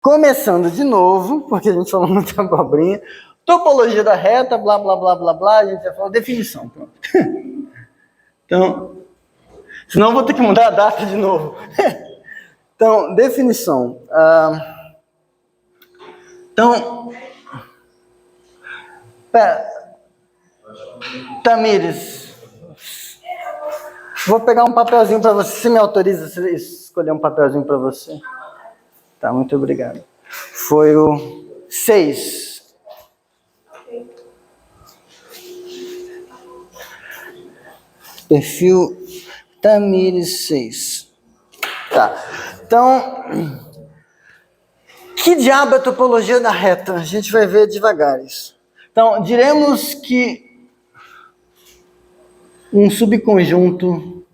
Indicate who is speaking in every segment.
Speaker 1: Começando de novo, porque a gente falou muita abobrinha. Topologia da reta, blá, blá, blá, blá, blá. A gente já falou definição, pronto. Então, senão eu vou ter que mudar a data de novo. Então, definição. Então, Tamires, vou pegar um papelzinho para você. Você me autoriza a escolher um papelzinho para você? Tá, muito obrigado. Foi o 6. Perfil Tamires 6. Tá. Então, que diabo é a topologia da reta? A gente vai ver devagar isso. Então, diremos que um subconjunto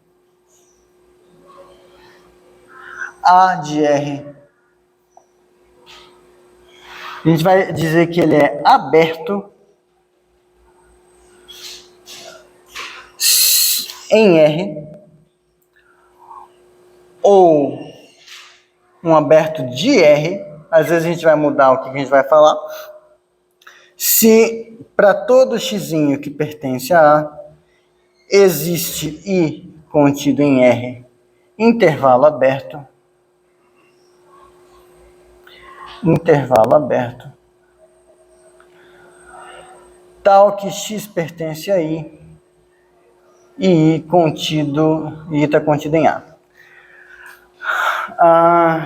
Speaker 1: A de R, a gente vai dizer que ele é aberto em R, ou um aberto de R, às vezes a gente vai mudar o que a gente vai falar, se para todo x que pertence a A, existe I contido em R, intervalo aberto, tal que x pertence a I, e I está contido em A.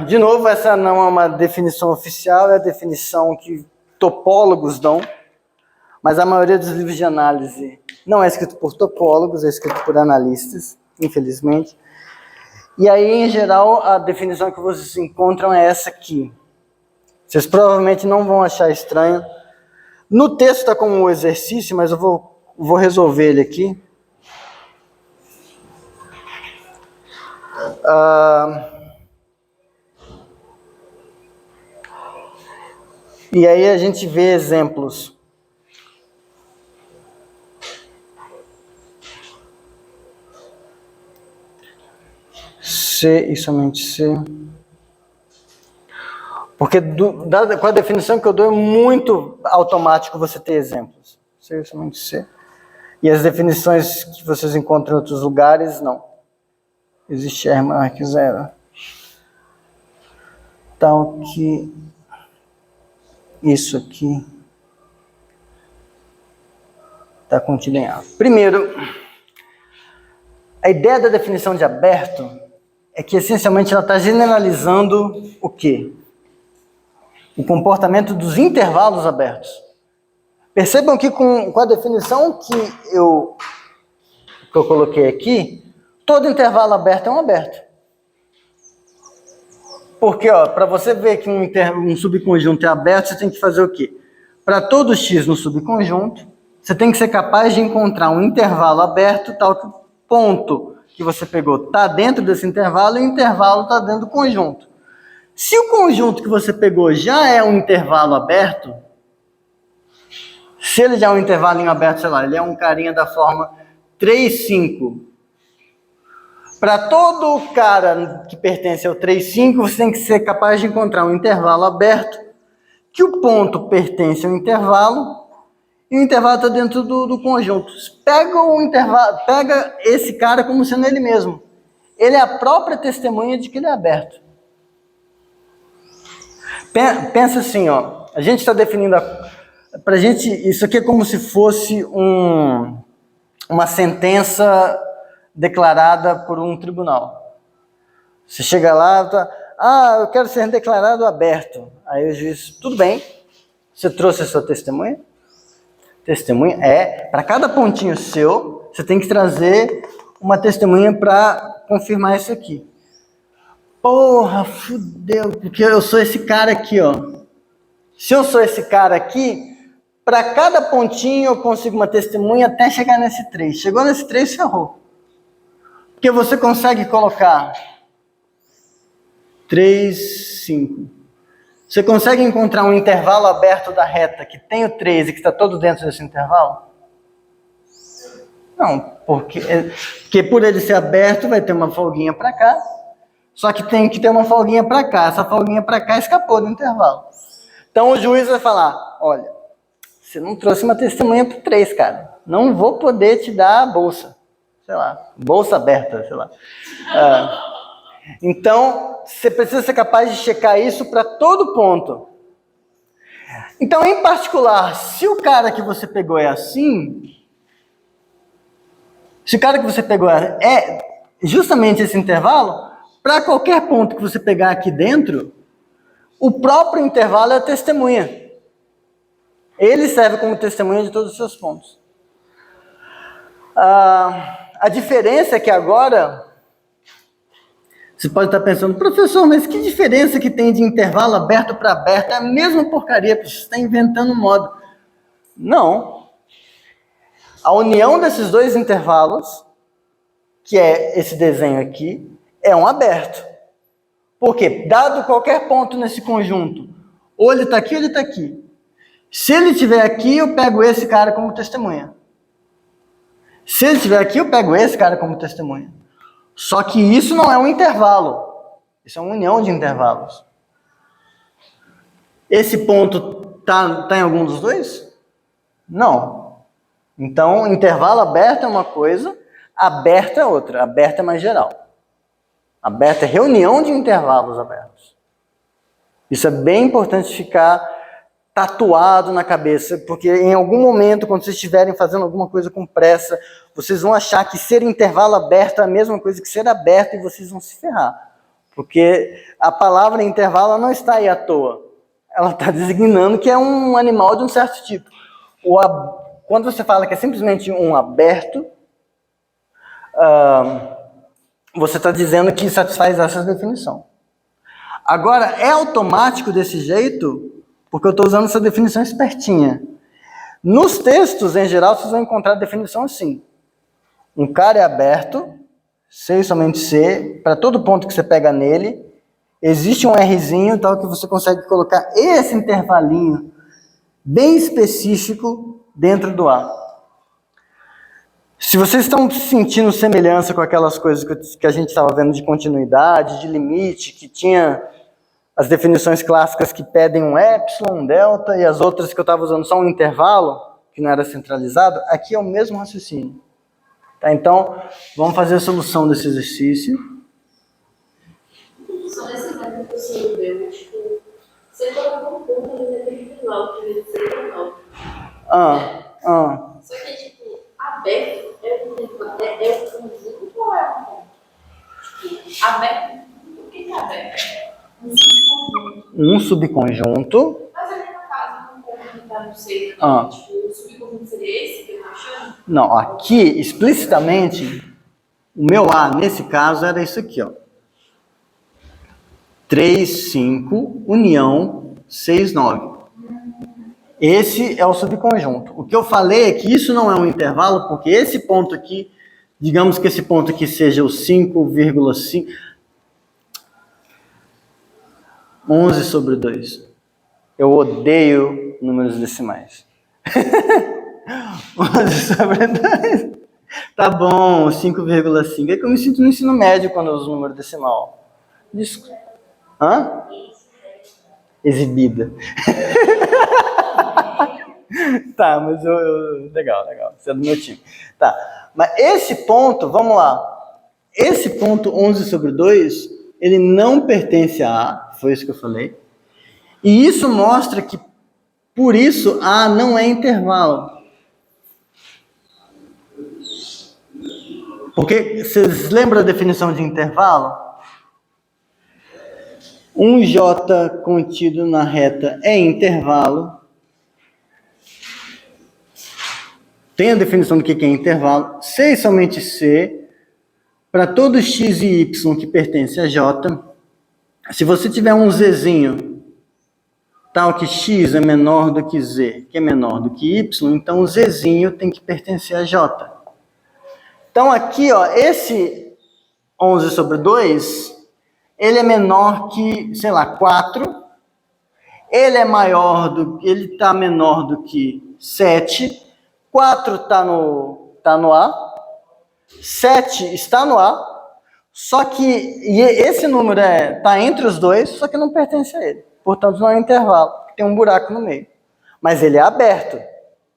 Speaker 1: De novo, essa não é uma definição oficial, é a definição que topólogos dão, mas a maioria dos livros de análise não é escrito por topólogos, é escrito por analistas, infelizmente. E aí, em geral, a definição que vocês encontram é essa aqui. Vocês provavelmente não vão achar estranho. No texto está como um exercício, mas eu vou resolver ele aqui. E aí a gente vê exemplos. C e somente C. Porque com a definição que eu dou é muito automático você ter exemplos. C e somente C. E as definições que vocês encontram em outros lugares, não. Existe R maior que 0. Tal que isso aqui está contido em A. Primeiro, a ideia da definição de aberto é que, essencialmente, ela está generalizando o quê? O comportamento dos intervalos abertos. Percebam que com a definição que eu coloquei aqui, todo intervalo aberto é um aberto. Porque, para você ver que um subconjunto é aberto, você tem que fazer o quê? Para todo x no subconjunto, você tem que ser capaz de encontrar um intervalo aberto, tal que o ponto que você pegou está dentro desse intervalo e o intervalo está dentro do conjunto. Se o conjunto que você pegou já é um intervalo aberto, se ele já é um intervalo aberto, sei lá, ele é um carinha da forma 3, 5. Para todo cara que pertence ao 3, 5, você tem que ser capaz de encontrar um intervalo aberto, que o ponto pertence ao intervalo, e o intervalo está dentro do conjunto. Pega esse cara como sendo ele mesmo. Ele é a própria testemunha de que ele é aberto. Pensa assim, a gente está definindo pra gente, isso aqui é como se fosse uma sentença declarada por um tribunal. Você chega lá, eu quero ser declarado aberto. Aí o juiz, tudo bem, você trouxe a sua testemunha? Testemunha para cada pontinho seu, você tem que trazer uma testemunha para confirmar isso aqui. Porra, fudeu, porque eu sou esse cara aqui, Se eu sou esse cara aqui, para cada pontinho eu consigo uma testemunha até chegar nesse 3. Chegou nesse 3, ferrou. Porque você consegue colocar 3, 5. Você consegue encontrar um intervalo aberto da reta que tem o 3 e que está todo dentro desse intervalo? Não, porque por ele ser aberto vai ter uma folguinha para cá, Só que tem que ter uma folguinha para cá. Essa folguinha para cá escapou do intervalo. Então o juiz vai falar, olha, você não trouxe uma testemunha para 3, cara. Não vou poder te dar a bolsa. Sei lá, bolsa aberta, sei lá. Então, você precisa ser capaz de checar isso para todo ponto. Então, em particular, se o cara que você pegou é assim, se o cara que você pegou é justamente esse intervalo, para qualquer ponto que você pegar aqui dentro, o próprio intervalo é a testemunha. Ele serve como testemunha de todos os seus pontos. A diferença é que agora, você pode estar pensando, professor, mas que diferença que tem de intervalo aberto para aberto? É a mesma porcaria, você está inventando modo. Não. A união desses dois intervalos, que é esse desenho aqui, é um aberto. Por quê? Dado qualquer ponto nesse conjunto, ou ele está aqui ou ele está aqui. Se ele estiver aqui, eu pego esse cara como testemunha. Se ele estiver aqui, eu pego esse cara como testemunha. Só que isso não é um intervalo. Isso é uma união de intervalos. Esse ponto tá em algum dos dois? Não. Então, intervalo aberto é uma coisa, aberto é outra. Aberto é mais geral. Aberto é reunião de intervalos abertos. Isso é bem importante ficar tatuado na cabeça, porque em algum momento, quando vocês estiverem fazendo alguma coisa com pressa, vocês vão achar que ser intervalo aberto é a mesma coisa que ser aberto e vocês vão se ferrar. Porque a palavra intervalo não está aí à toa. Ela está designando que é um animal de um certo tipo. Quando você fala que é simplesmente um aberto, você está dizendo que satisfaz essa definição. Agora, é automático desse jeito, porque eu estou usando essa definição espertinha. Nos textos, em geral, vocês vão encontrar a definição assim. Um cara é aberto, C e somente C, para todo ponto que você pega nele, existe um Rzinho, tal que você consegue colocar esse intervalinho bem específico dentro do A. Se vocês estão sentindo semelhança com aquelas coisas que a gente estava vendo de continuidade, de limite, que tinha as definições clássicas que pedem um epsilon, um delta, e as outras que eu estava usando só um intervalo, que não era centralizado, aqui é o mesmo raciocínio. Tá, então, vamos fazer a solução desse exercício.
Speaker 2: Só nesse exemplo que o senhor deu, tipo, você colocou um ponto ali naquele final, que ele ser canal. Só que, tipo, aberto é um conjunto ou é um ponto? Tipo, aberto, o que é aberto? Um subconjunto.
Speaker 1: Um subconjunto.
Speaker 2: Mas ali no caso, um ponto que está no centro, tipo, o subconjunto seria esse que eu estou achando?
Speaker 1: Não, aqui, explicitamente, o meu A, nesse caso, era isso aqui, ó. 3, 5, união, 6, 9. Esse é o subconjunto. O que eu falei é que isso não é um intervalo, porque esse ponto aqui, digamos que esse ponto aqui seja o 5,5... 11 sobre 2. Eu odeio números decimais. 11 sobre 2. Tá bom, 5,5. É que eu me sinto no ensino médio quando eu uso número decimal. Hã? Exibida. Tá, mas legal. Você é do meu time. Tá, mas esse ponto, vamos lá. Esse ponto 11 sobre 2, ele não pertence a A, foi isso que eu falei. E isso mostra que, por isso, A não é intervalo. Porque, vocês lembram da definição de intervalo? Um J contido na reta é intervalo. Tem a definição do que é intervalo. C e somente C, para todo x e y que pertence a J, se você tiver um Zzinho, tal que x é menor do que Z, que é menor do que Y, então o Zzinho tem que pertencer a J. Então aqui, ó, esse 11 sobre 2, ele é menor que, sei lá, 4, ele está menor do que 7, 4 está no A, 7 está no A, Só que esse número está entre os dois, só que não pertence a ele. Portanto, não é um intervalo, tem um buraco no meio. Mas ele é aberto.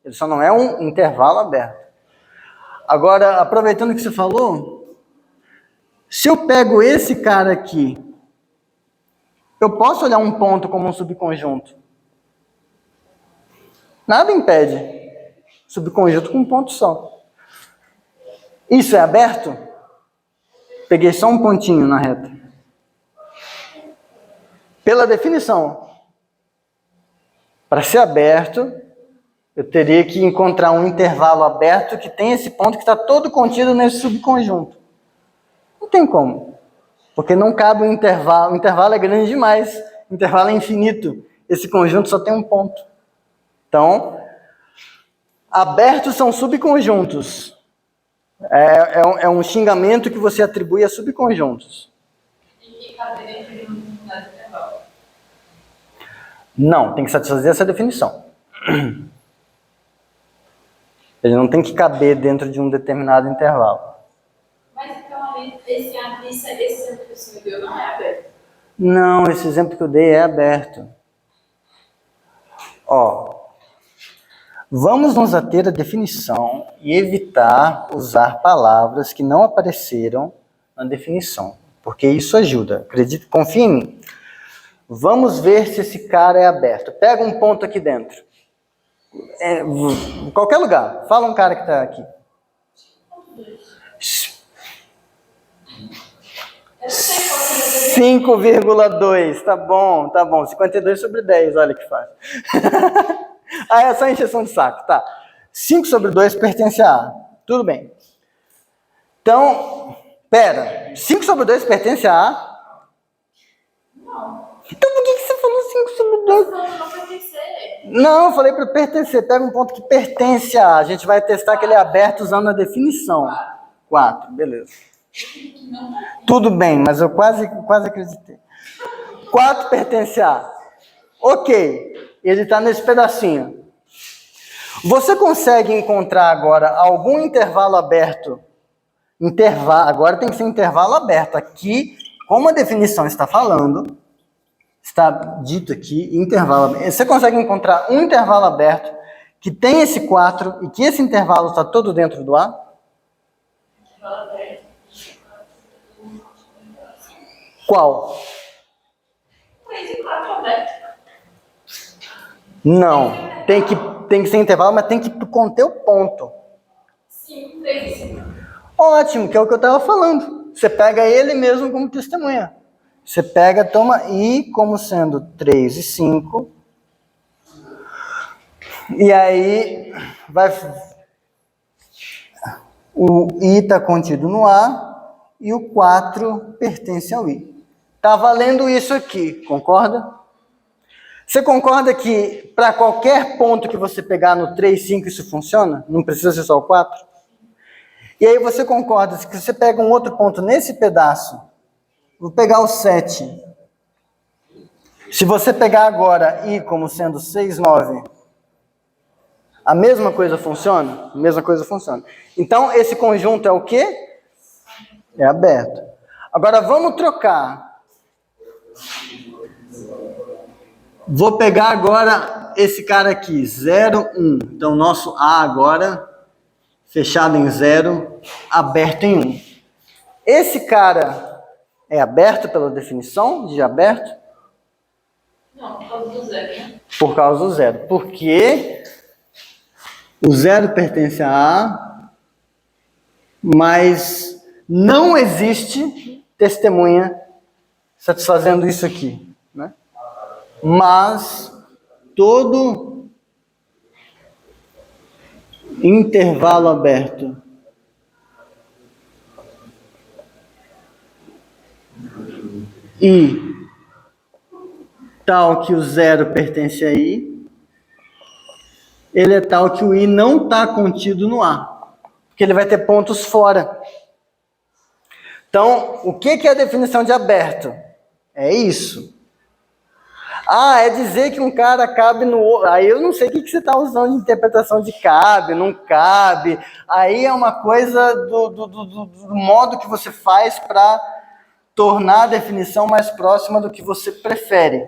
Speaker 1: Ele só não é um intervalo aberto. Agora, aproveitando o que você falou, se eu pego esse cara aqui, eu posso olhar um ponto como um subconjunto. Nada impede. Subconjunto com um ponto só. Isso é aberto? Peguei só um pontinho na reta. Pela definição, para ser aberto, eu teria que encontrar um intervalo aberto que tem esse ponto que está todo contido nesse subconjunto. Não tem como. Porque não cabe um intervalo. O intervalo é grande demais. O intervalo é infinito. Esse conjunto só tem um ponto. Então, abertos são subconjuntos. É um xingamento que você atribui a subconjuntos.
Speaker 2: E cabe dentro de um determinado intervalo.
Speaker 1: Não, tem que satisfazer essa definição. Ele não tem que caber dentro de um determinado intervalo.
Speaker 2: Mas então, ali, esse exemplo que você me deu não é aberto.
Speaker 1: Não, esse exemplo que eu dei é aberto. Ó, vamos nos ater à definição e evitar usar palavras que não apareceram na definição, porque isso ajuda. Acredite, confia em mim. Vamos ver se esse cara é aberto. Pega um ponto aqui dentro. Em qualquer lugar. Fala um cara que está aqui. 5,2. Tá bom, tá bom. 52 sobre 10, olha que fácil. Ah, é só encheção de saco, tá. 5 sobre 2 pertence a A. Tudo bem. Então, pera. 5 sobre 2 pertence a A?
Speaker 2: Não.
Speaker 1: Então por que você falou 5 sobre 2?
Speaker 2: Não pertencer.
Speaker 1: Não, eu falei para pertencer. Pega um ponto que pertence a A. A gente vai testar que ele é aberto usando a definição. 4, beleza. Tudo bem, mas eu quase acreditei. 4 pertence a A. Ok, ele está nesse pedacinho. Você consegue encontrar agora algum intervalo aberto? Agora tem que ser intervalo aberto. Aqui, como a definição está falando, está dito aqui, intervalo aberto. Você consegue encontrar um intervalo aberto que tem esse 4 e que esse intervalo está todo dentro do A? Qual?
Speaker 2: 3 e 4 aberto.
Speaker 1: Não, tem que ser intervalo, mas tem que conter o ponto.
Speaker 2: 5, 3 e 5.
Speaker 1: Ótimo, que é o que eu estava falando. Você pega ele mesmo como testemunha. Você pega, toma I como sendo 3 e 5. E aí, o I está contido no A e o 4 pertence ao I. Está valendo isso aqui, concorda? Você concorda que para qualquer ponto que você pegar no 3, 5 isso funciona? Não precisa ser só o 4? E aí você concorda que você pega um outro ponto nesse pedaço, vou pegar o 7. Se você pegar agora I como sendo 6, 9, a mesma coisa funciona? A mesma coisa funciona. Então esse conjunto é o quê? É aberto. Agora vamos trocar. Vou pegar agora esse cara aqui, 0, 1. Então, nosso A agora, fechado em 0, aberto em 1. Esse cara é aberto pela definição de aberto?
Speaker 2: Não, por causa do 0, né?
Speaker 1: Por causa do 0. Porque o 0 pertence a A, mas não existe testemunha satisfazendo isso aqui, né? Mas todo intervalo aberto e tal que o 0 pertence a I, ele é tal que o I não está contido no A, porque ele vai ter pontos fora. Então, o que é a definição de aberto? É isso. Ah, é dizer que um cara cabe no outro. Aí eu não sei o que você está usando de interpretação de cabe, não cabe. Aí é uma coisa do modo que você faz para tornar a definição mais próxima do que você prefere.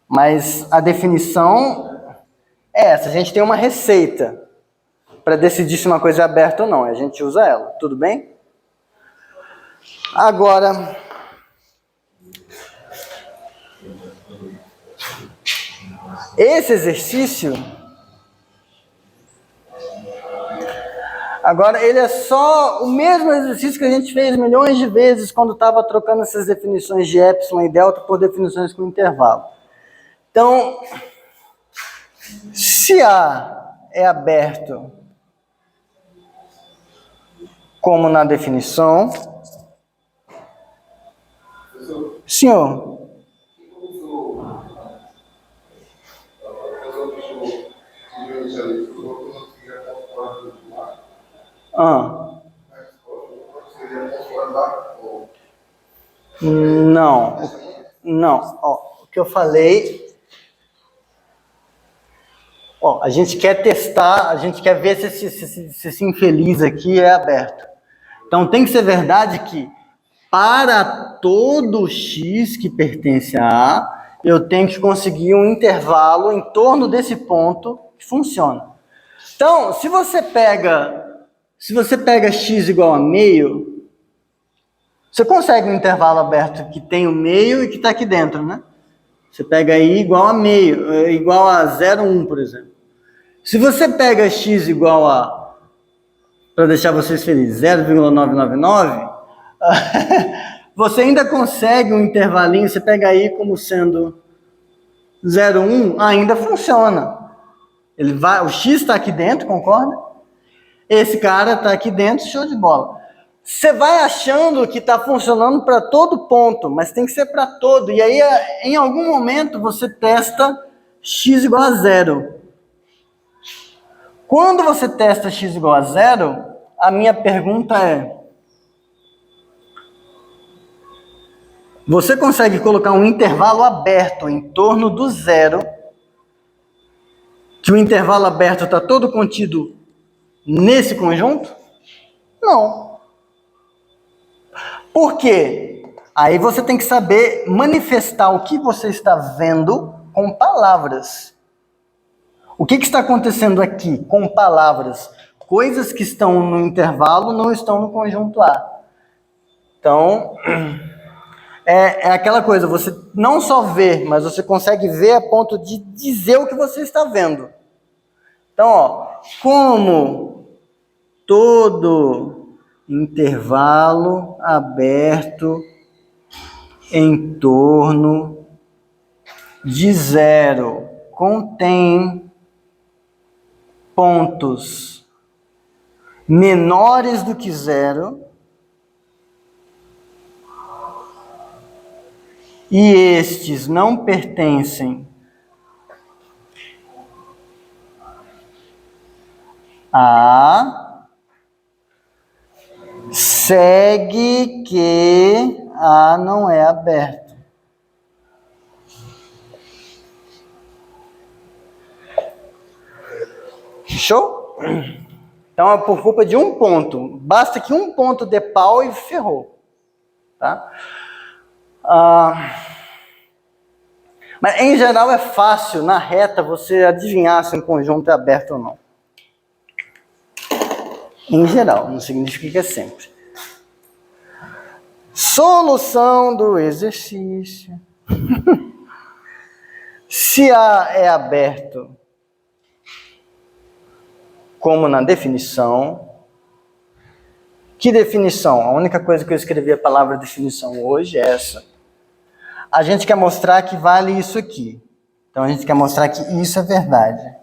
Speaker 1: Mas a definição é essa. A gente tem uma receita para decidir se uma coisa é aberta ou não. A gente usa ela. Tudo bem? Agora, esse exercício, agora ele é só o mesmo exercício que a gente fez milhões de vezes quando estava trocando essas definições de epsilon e delta por definições com intervalo. Então, se A é aberto, como na definição, senhor. Não. Ó, o que eu falei. Ó, a gente quer testar, a gente quer ver se esse infeliz aqui é aberto. Então tem que ser verdade que para todo x que pertence a A, eu tenho que conseguir um intervalo em torno desse ponto que funciona. Então, se você pega x igual a meio, você consegue um intervalo aberto que tem o meio e que está aqui dentro, né? Você pega aí igual a meio, igual a 0,1, por exemplo. Se você pega x igual a, para deixar vocês felizes, 0,999, você ainda consegue um intervalinho, você pega aí como sendo 0,1, ainda funciona. Ele vai, o x está aqui dentro, concorda? Esse cara está aqui dentro, show de bola. Você vai achando que está funcionando para todo ponto, mas tem que ser para todo. E aí, em algum momento, você testa x igual a 0. Quando você testa x igual a 0, a minha pergunta é: você consegue colocar um intervalo aberto em torno do 0, que o intervalo aberto está todo contido nesse conjunto? Não. Por quê? Aí você tem que saber manifestar o que você está vendo com palavras. O que está acontecendo aqui com palavras? Coisas que estão no intervalo não estão no conjunto A. Então, é aquela coisa, você não só vê, mas você consegue ver a ponto de dizer o que você está vendo. Então, ó, como todo intervalo aberto em torno de 0 contém pontos menores do que 0 e estes não pertencem a, segue que A não é aberto. Show? Então é por culpa de um ponto. Basta que um ponto dê pau e ferrou. Tá? Mas em geral é fácil, na reta, você adivinhar se um conjunto é aberto ou não. Em geral, não significa que é sempre. Solução do exercício. Se A é aberto, como na definição. Que definição? A única coisa que eu escrevi a palavra definição hoje é essa. A gente quer mostrar que vale isso aqui. Então, a gente quer mostrar que isso é verdade.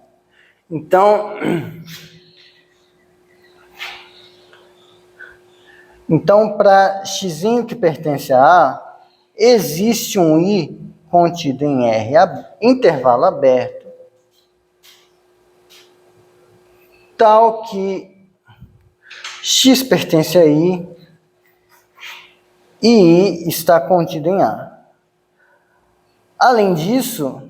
Speaker 1: Então para x que pertence a A, existe um I contido em R, intervalo aberto, tal que x pertence a I e I está contido em A. Além disso,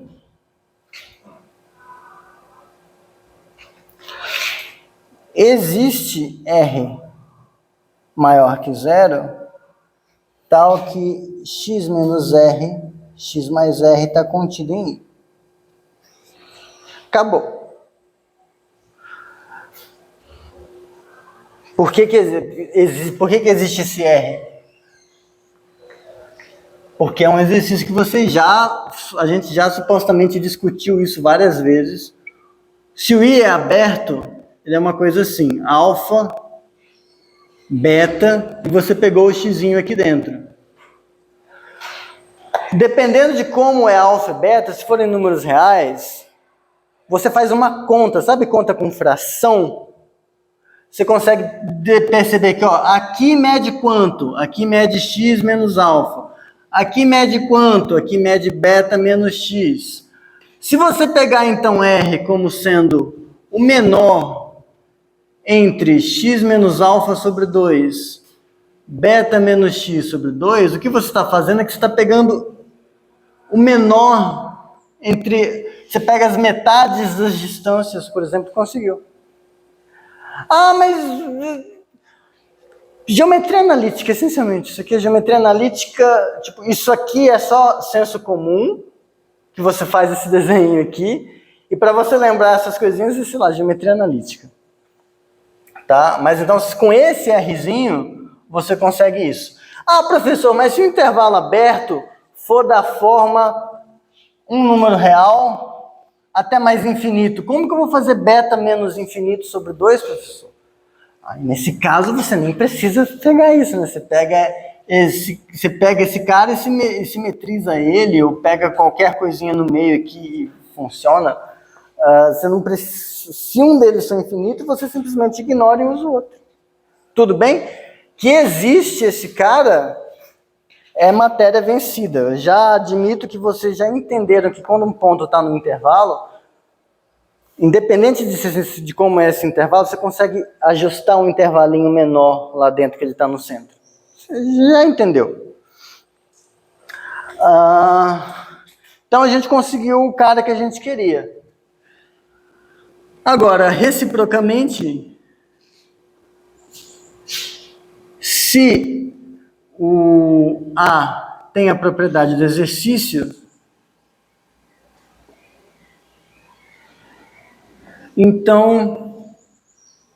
Speaker 1: existe R maior que zero, tal que x menos R, x mais R está contido em I. Acabou. Por que existe esse R? Porque é um exercício que a gente já supostamente discutiu isso várias vezes. Se o I é aberto, ele é uma coisa assim, alfa, beta, e você pegou o xzinho aqui dentro. Dependendo de como é alfa e beta, se forem números reais, você faz uma conta, sabe conta com fração? Você consegue perceber que, ó, aqui mede quanto? Aqui mede x menos alfa. Aqui mede quanto? Aqui mede beta menos x. Se você pegar, então, R como sendo o menor entre x menos alfa sobre 2, beta menos x sobre 2, o que você está fazendo é que você está pegando o menor entre... Você pega as metades das distâncias, por exemplo, conseguiu. Ah, mas... Geometria analítica, essencialmente. Isso aqui é geometria analítica. Tipo, isso aqui é só senso comum, que você faz esse desenho aqui. E para você lembrar essas coisinhas, sei lá, geometria analítica. Tá? Mas então, com esse Rzinho, você consegue isso. Ah, professor, mas se o intervalo aberto for da forma um número real até mais infinito, como que eu vou fazer beta menos infinito sobre 2, professor? Aí, nesse caso, você nem precisa pegar isso, né? Você pega esse cara e simetriza ele, ou pega qualquer coisinha no meio que funciona. Você não precisa, se um deles for infinito, você simplesmente ignora e usa o outro. Tudo bem? Que existe esse cara é matéria vencida. Eu já admito que vocês já entenderam que quando um ponto está no intervalo, independente de como é esse intervalo, você consegue ajustar um intervalinho menor lá dentro que ele está no centro. Você já entendeu? Então a gente conseguiu o cara que a gente queria. Agora, reciprocamente, se o A tem a propriedade do exercício, então,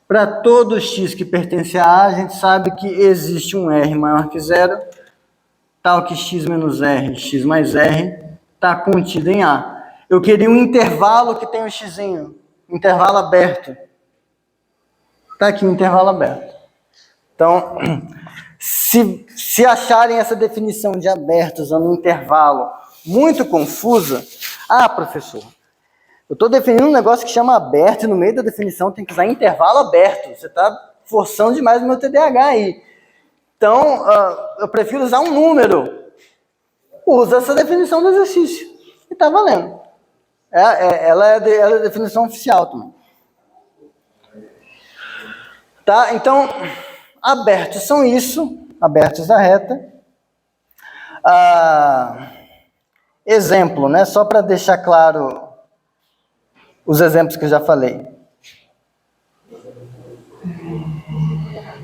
Speaker 1: para todo x que pertence a A, a gente sabe que existe um R maior que zero, tal que x menos R, x mais R, está contido em A. Eu queria um intervalo que tem um xzinho, intervalo aberto. Está aqui um intervalo aberto. Então, se acharem essa definição de aberto usando um intervalo muito confusa, professor, eu estou definindo um negócio que chama aberto e no meio da definição tem que usar intervalo aberto. Você está forçando demais o meu TDAH aí. Então, eu prefiro usar um número. Usa essa definição do exercício. E está valendo. Ela é a definição oficial também. Tá? Então, abertos são isso. Abertos da reta. Exemplo, né? Só para deixar claro os exemplos que eu já falei.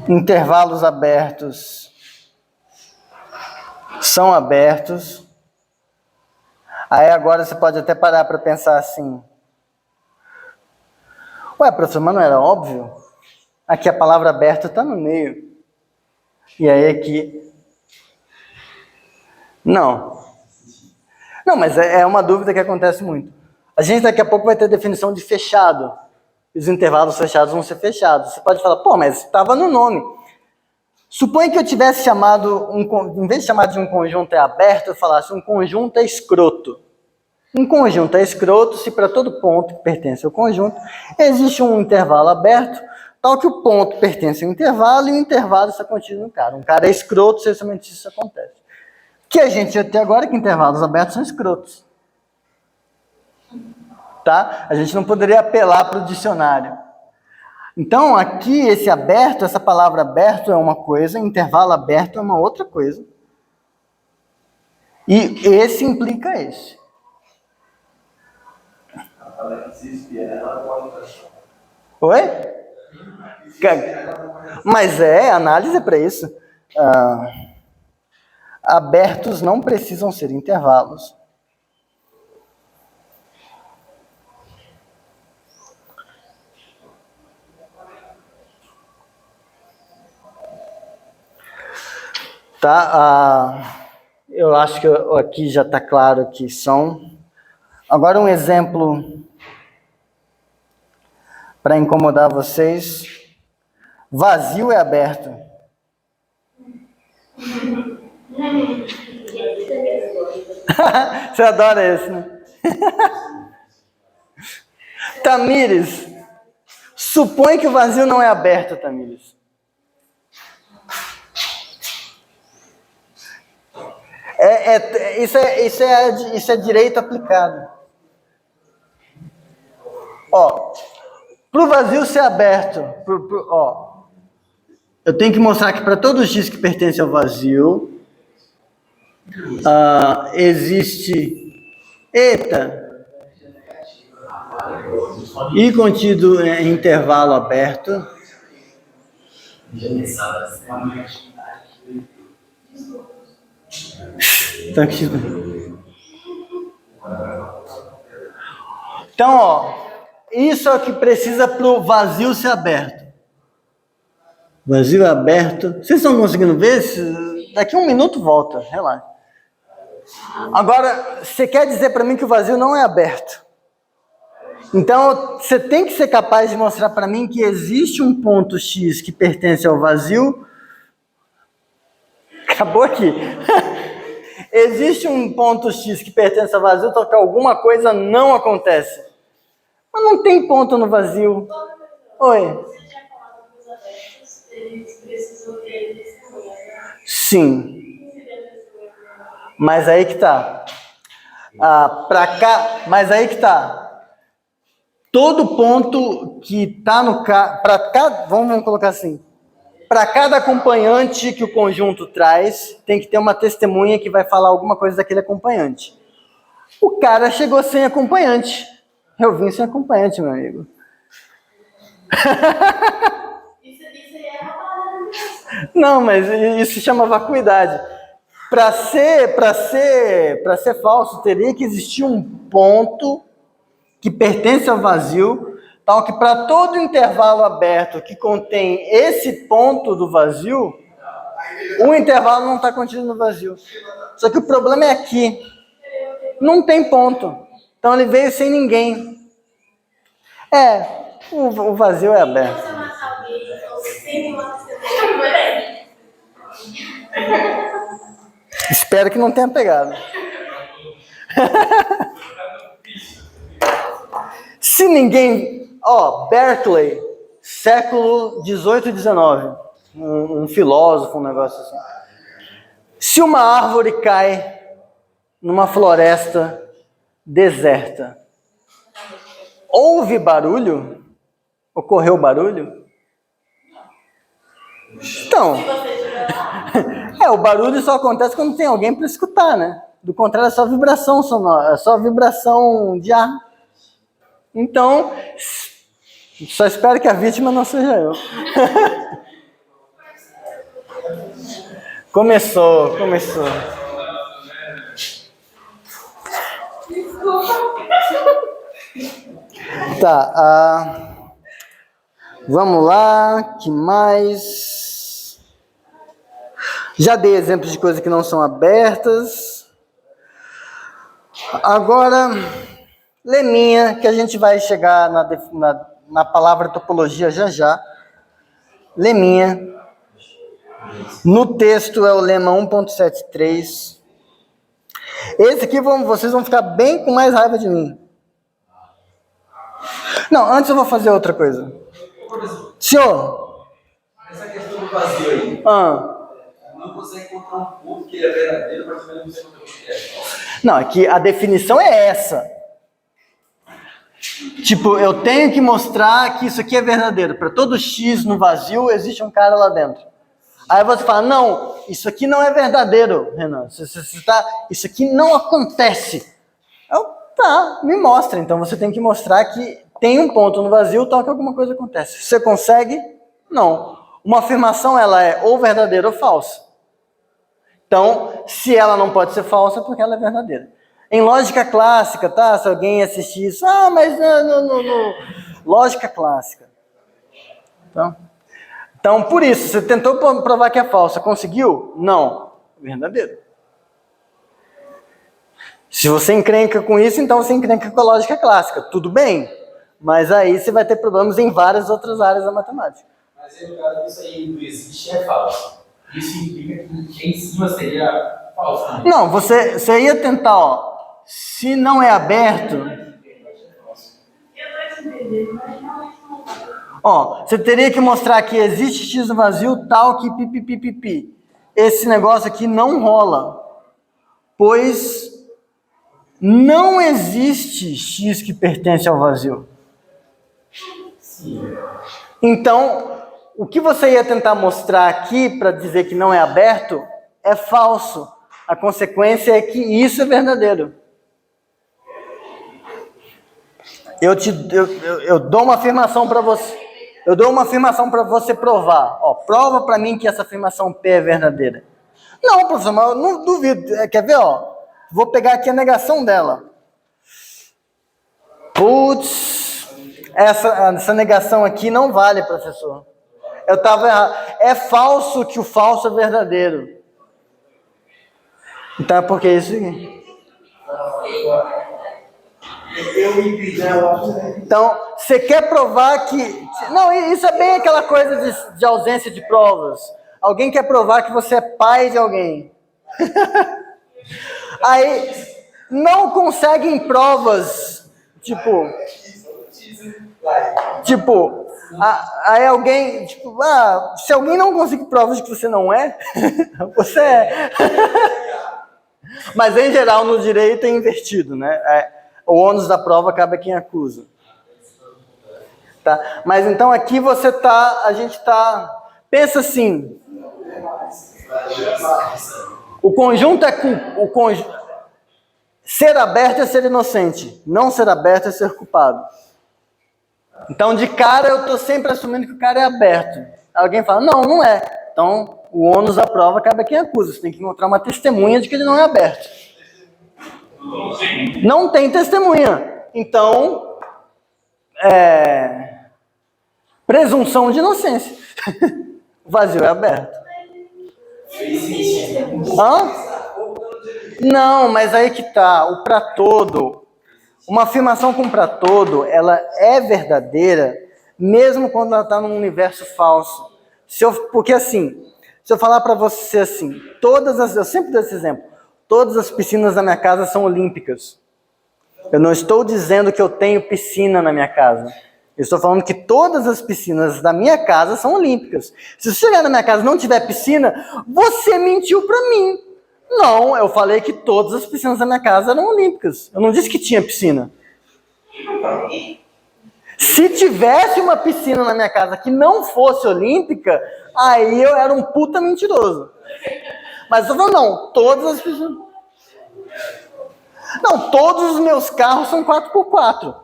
Speaker 1: Intervalos abertos são abertos. Aí agora você pode até parar para pensar assim. Ué, professor, mas não era óbvio? Aqui a palavra aberto está no meio. E aí aqui... Não, mas é uma dúvida que acontece muito. A gente daqui a pouco vai ter definição de fechado. Os intervalos fechados vão ser fechados. Você pode falar, pô, mas estava no nome. Suponha que eu tivesse chamado, em vez de chamar de um conjunto é aberto, eu falasse um conjunto é escroto. Um conjunto é escroto se para todo ponto que pertence ao conjunto existe um intervalo aberto, tal que o ponto pertence ao intervalo e o intervalo está contido no cara. Um cara é escroto se somente isso acontece. O que a gente até agora é que intervalos abertos são escrotos. Tá? A gente não poderia apelar para o dicionário. Então, aqui, esse aberto, essa palavra aberto é uma coisa, intervalo aberto é uma outra coisa. E esse implica esse. Oi? Mas análise é para isso. Abertos não precisam ser intervalos. Tá? Eu acho que aqui já está claro que são. Agora um exemplo para incomodar vocês. Vazio é aberto. Você adora esse, né? Tamires, supõe que o vazio não é aberto, Tamires. Isso é direito aplicado. Para o vazio ser aberto, eu tenho que mostrar que para todo x que pertence ao vazio, existe i contido em intervalo aberto. Então, isso é o que precisa para o vazio ser aberto. Vazio é aberto. Vocês estão conseguindo ver? Daqui a um minuto volta, relaxa. Agora, você quer dizer para mim que o vazio não é aberto? Então, você tem que ser capaz de mostrar para mim que existe um ponto x que pertence ao vazio. Acabou aqui. Existe um ponto x que pertence ao vazio, só que alguma coisa não acontece. Mas não tem ponto no vazio. Oi.
Speaker 2: Você já falou dos abertos, eles precisam ter testemunha, né?
Speaker 1: Sim. Mas aí que tá. Mas aí que tá. Todo ponto que tá no vamos colocar assim. Para cada acompanhante que o conjunto traz, tem que ter uma testemunha que vai falar alguma coisa daquele acompanhante. O cara chegou sem acompanhante. Eu vim sem acompanhante, meu amigo.
Speaker 2: Isso aí é uma...
Speaker 1: Não, mas isso se chama vacuidade. Para ser falso, teria que existir um ponto que pertence ao vazio, tal que para todo intervalo aberto que contém esse ponto do vazio, o intervalo não está contido no vazio. Só que o problema é aqui. Não tem ponto. Então ele veio sem ninguém. O vazio é aberto.
Speaker 2: Se você matar alguém, sem uma testemunha,
Speaker 1: Espero que não tenha pegado. Se ninguém... Berkeley, século 18 e 19. Um filósofo, um negócio assim. Se uma árvore cai numa floresta deserta, houve barulho? Ocorreu barulho? Então... o barulho só acontece quando tem alguém para escutar, né? Do contrário, é só vibração sonora, é só vibração de ar. Então, só espero que a vítima não seja eu. Começou. Tá, vamos lá, que mais? Já dei exemplos de coisas que não são abertas. Agora, leminha, que a gente vai chegar na palavra topologia já. Leminha. No texto é o lema 1.73. Esse aqui vocês vão ficar bem com mais raiva de mim. Não, antes eu vou fazer outra coisa. Senhor!
Speaker 3: Essa questão do vazio aí. Não consegue encontrar um ponto que ele é verdadeiro, mas também não consegue encontrar o que é.
Speaker 1: Não, é que a definição é essa. Tipo, eu tenho que mostrar que isso aqui é verdadeiro. Para todo X no vazio, existe um cara lá dentro. Aí você fala, não, isso aqui não é verdadeiro, Renan. Isso aqui não acontece. Tá, me mostra. Então você tem que mostrar que tem um ponto no vazio, tal que alguma coisa acontece. Você consegue? Não. Uma afirmação, ela é ou verdadeira ou falsa. Então, se ela não pode ser falsa, é porque ela é verdadeira. Em lógica clássica, tá? Se alguém assistir isso, mas não. Lógica clássica. Então, por isso, você tentou provar que é falsa, conseguiu? Não. Verdadeiro. Se você encrenca com isso, então você encrenca com a lógica clássica. Tudo bem, mas aí você vai ter problemas em várias outras áreas da matemática.
Speaker 3: Mas aí, no caso, isso aí não existe, é falso. Isso implica que em cima seria falso. Né?
Speaker 1: Não, você ia tentar, se não é aberto... Você teria que mostrar que existe x no vazio tal que pipipipipi. Esse negócio aqui não rola, pois não existe x que pertence ao vazio.
Speaker 3: Sim.
Speaker 1: Então, o que você ia tentar mostrar aqui para dizer que não é aberto é falso. A consequência é que isso é verdadeiro. Eu dou uma afirmação para você. Eu dou uma afirmação para você provar. Prova para mim que essa afirmação P é verdadeira. Não, professor, mas eu não duvido. Quer ver? Vou pegar aqui a negação dela. Putz, essa negação aqui não vale, professor. Eu estava errado. É falso que o falso é verdadeiro. Então é porque é isso aqui. Então, você quer provar que... Não, isso é bem aquela coisa de ausência de provas. Alguém quer provar que você é pai de alguém. Aí, não conseguem provas, aí alguém, se alguém não conseguir provas de que você não é, você é. Mas, em geral, no direito é invertido, né? O ônus da prova acaba quem acusa. Tá? Mas então aqui a gente tá... Pensa assim. O conjunto é ser aberto é ser inocente. Não ser aberto é ser culpado. Então, de cara, eu estou sempre assumindo que o cara é aberto. Alguém fala, não é. Então, o ônus da prova acaba quem acusa. Você tem que encontrar uma testemunha de que ele não é aberto. Não tem testemunha. Então, presunção de inocência. O vazio é aberto. Não, mas aí que tá. O pra todo. Uma afirmação com pra todo, ela é verdadeira, mesmo quando ela está num universo falso. Porque assim, se eu falar para você assim, eu sempre dou esse exemplo, todas as piscinas da minha casa são olímpicas. Eu não estou dizendo que eu tenho piscina na minha casa. Eu estou falando que todas as piscinas da minha casa são olímpicas. Se você chegar na minha casa e não tiver piscina, você mentiu para mim. Não, eu falei que todas as piscinas da minha casa eram olímpicas. Eu não disse que tinha piscina. Se tivesse uma piscina na minha casa que não fosse olímpica, aí eu era um puta mentiroso. Mas eu falo, não, todas as piscinas... Não, todos os meus carros são 4x4.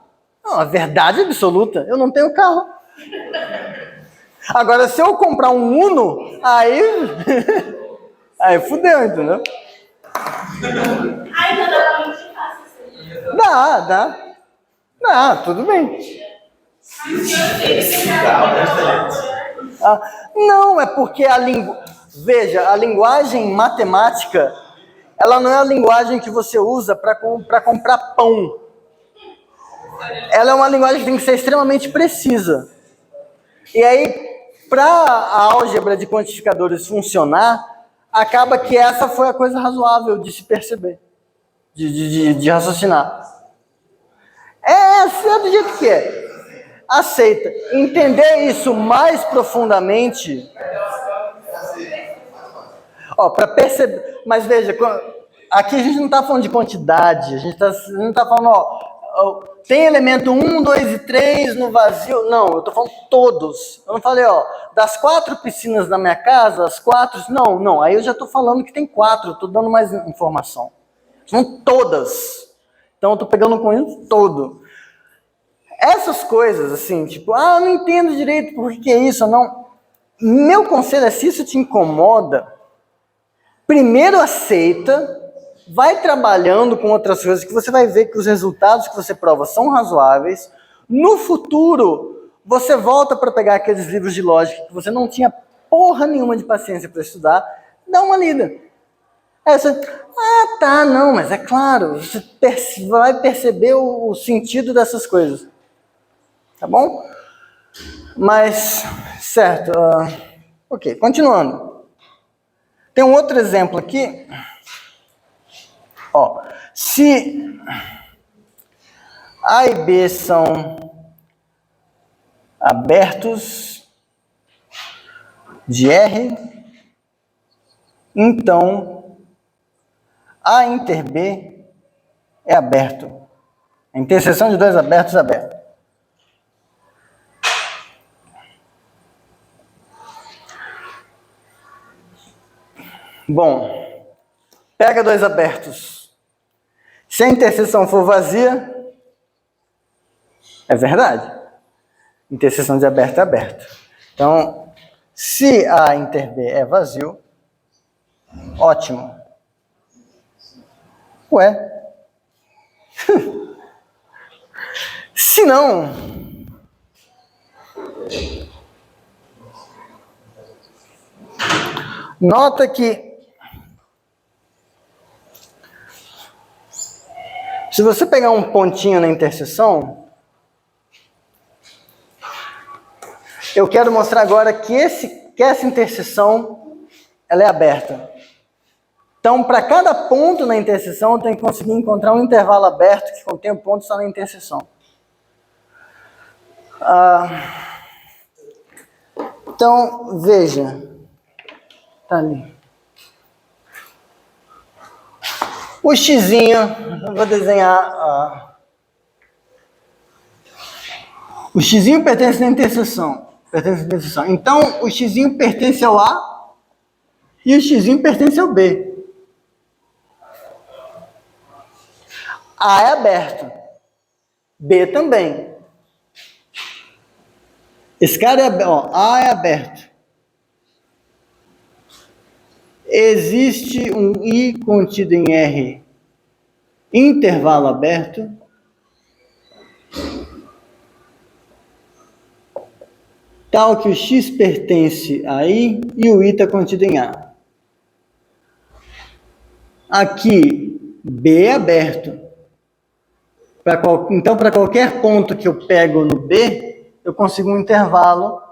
Speaker 1: Não, a verdade absoluta, eu não tenho carro. Agora, se eu comprar um Uno, aí fudeu, entendeu?
Speaker 2: Ainda dá pra mentir fácil.
Speaker 1: Dá, tudo bem. Não, é porque veja, a linguagem matemática, ela não é a linguagem que você usa para comprar pão. Ela é uma linguagem que tem que ser extremamente precisa. E aí, para a álgebra de quantificadores funcionar, acaba que essa foi a coisa razoável de se perceber, de raciocinar. É do jeito que é. Aceita. Entender isso mais profundamente... para perceber... Mas veja, aqui a gente não está falando de quantidade, a gente não está falando... tem elemento 1, 2 e 3 no vazio. Não, eu estou falando todos. Eu não falei, das 4 piscinas da minha casa, as 4... Não. Aí eu já estou falando que tem 4, eu estou dando mais informação. São todas. Então eu estou pegando o conjunto todo. Essas coisas, assim, tipo, eu não entendo direito por que é isso ou não. Meu conselho é, se isso te incomoda, primeiro aceita, vai trabalhando com outras coisas que você vai ver que os resultados que você prova são razoáveis. No futuro, você volta para pegar aqueles livros de lógica que você não tinha porra nenhuma de paciência para estudar, dá uma lida. Aí você, tá, não, mas é claro, você vai perceber o sentido dessas coisas. Tá bom? Mas, certo, ok, continuando. Tem um outro exemplo aqui. Ó, se A e B são abertos de R, então A inter B é aberto. A interseção de dois abertos é aberta. Bom, pega dois abertos. Se a interseção for vazia, é verdade. Interseção de aberto é aberto. Então, se A inter B é vazio, ótimo. Ué? Se não, nota que se você pegar um pontinho na interseção, eu quero mostrar agora que essa interseção ela é aberta. Então, para cada ponto na interseção, eu tenho que conseguir encontrar um intervalo aberto que contém o ponto só na interseção. Então, veja. Tá ali. O xizinho, eu vou desenhar. O xizinho pertence na interseção. Então, o xizinho pertence ao A e o xizinho pertence ao B. A é aberto. B também. Esse cara é aberto. Ó, A é aberto. Existe um I contido em R, intervalo aberto. Tal que o X pertence a I e o I está contido em A. Aqui, B é aberto. Então, para qualquer ponto que eu pego no B, eu consigo um intervalo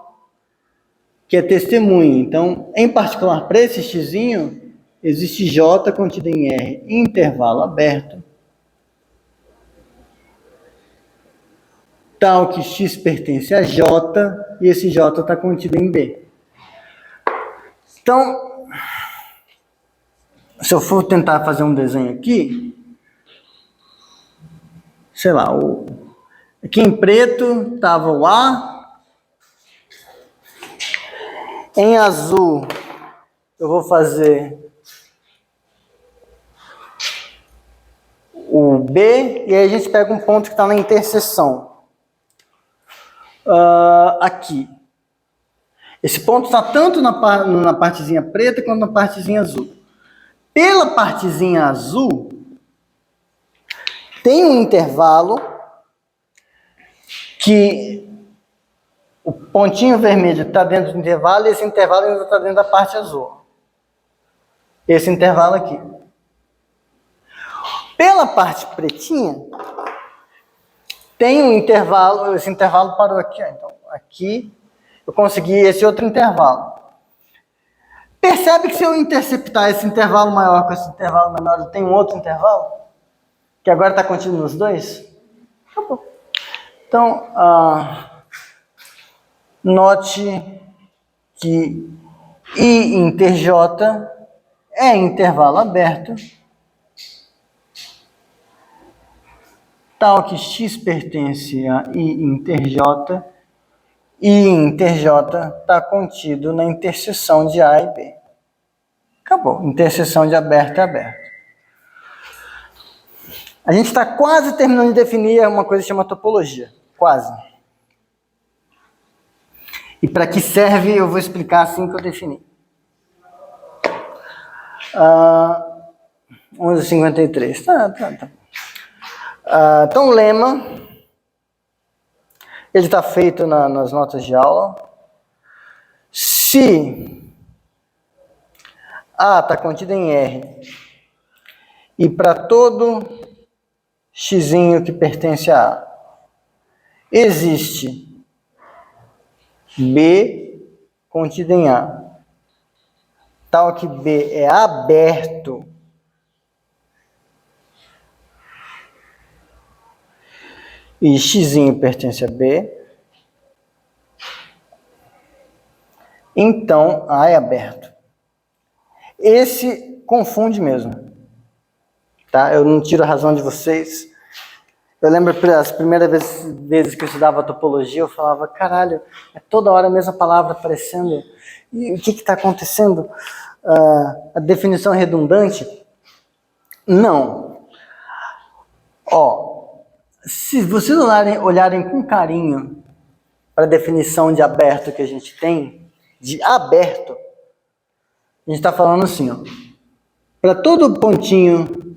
Speaker 1: que é testemunho. Então, em particular, para esse xizinho, existe J contido em R, intervalo aberto, tal que X pertence a J, e esse J está contido em B. Então, se eu for tentar fazer um desenho aqui, sei lá, aqui em preto estava o A, em azul eu vou fazer o B, e aí a gente pega um ponto que está na interseção. Aqui. Esse ponto está tanto na partezinha preta quanto na partezinha azul. Pela partezinha azul, tem um intervalo que o pontinho vermelho está dentro do intervalo e esse intervalo ainda está dentro da parte azul. Esse intervalo aqui. Pela parte pretinha, tem um intervalo, esse intervalo parou aqui. Então, aqui eu consegui esse outro intervalo. Percebe que se eu interceptar esse intervalo maior com esse intervalo menor, eu tenho um outro intervalo? Que agora está contido nos dois? Acabou. Então, note que I inter J é intervalo aberto, tal que X pertence a I inter J, I inter J está contido na interseção de A e B. Acabou. Interseção de aberto é aberto. A gente está quase terminando de definir uma coisa que chama topologia. Quase. E para que serve, eu vou explicar assim que eu defini. 11h53. Tá. Então, o lema, ele está feito nas notas de aula. Se A está contido em R, e para todo xzinho que pertence a A, existe B contido em A, tal que B é aberto e xzinho pertence a B, então A é aberto. Esse confunde mesmo, tá? Eu não tiro a razão de vocês. Eu lembro as primeiras vezes que eu estudava topologia, eu falava, caralho, é toda hora a mesma palavra aparecendo. E o que está acontecendo? A definição é redundante? Não. Se vocês olharem com carinho para a definição de aberto que a gente tem, de aberto, a gente está falando assim, para todo pontinho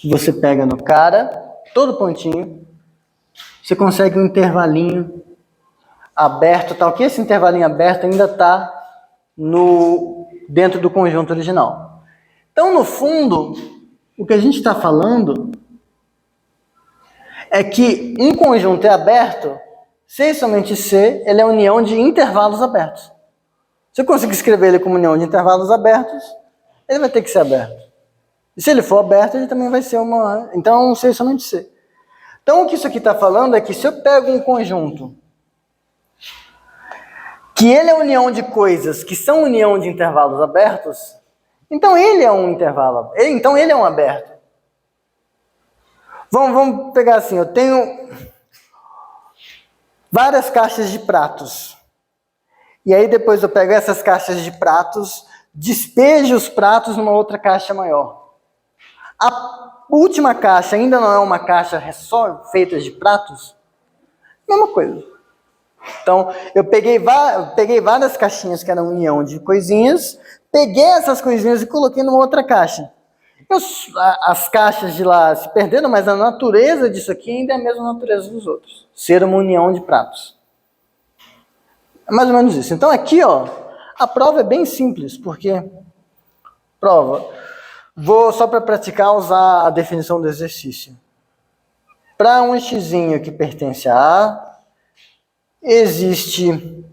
Speaker 1: que você pega no cara, todo pontinho, você consegue um intervalinho aberto, tal que esse intervalinho aberto ainda está dentro do conjunto original. Então, no fundo, o que a gente está falando é que um conjunto é aberto, se e somente se, ele é a união de intervalos abertos. Se eu conseguir escrever ele como união de intervalos abertos, ele vai ter que ser aberto. E se ele for aberto, ele também vai ser uma... Então, se e somente se. Então, o que isso aqui está falando é que se eu pego um conjunto que ele é a união de coisas que são união de intervalos abertos, então ele é um intervalo, então ele é um aberto. Vamos pegar assim, eu tenho várias caixas de pratos. E aí depois eu pego essas caixas de pratos, despejo os pratos numa outra caixa maior. A última caixa ainda não é uma caixa só feita de pratos? Mesma coisa. Então, eu peguei várias caixinhas que eram união de coisinhas, peguei essas coisinhas e coloquei numa outra caixa. As caixas de lá se perderam, mas a natureza disso aqui ainda é a mesma natureza dos outros. Ser uma união de pratos. É mais ou menos isso. Então aqui, a prova é bem simples, porque vou só para praticar usar a definição do exercício. Para um xzinho que pertence a A, existe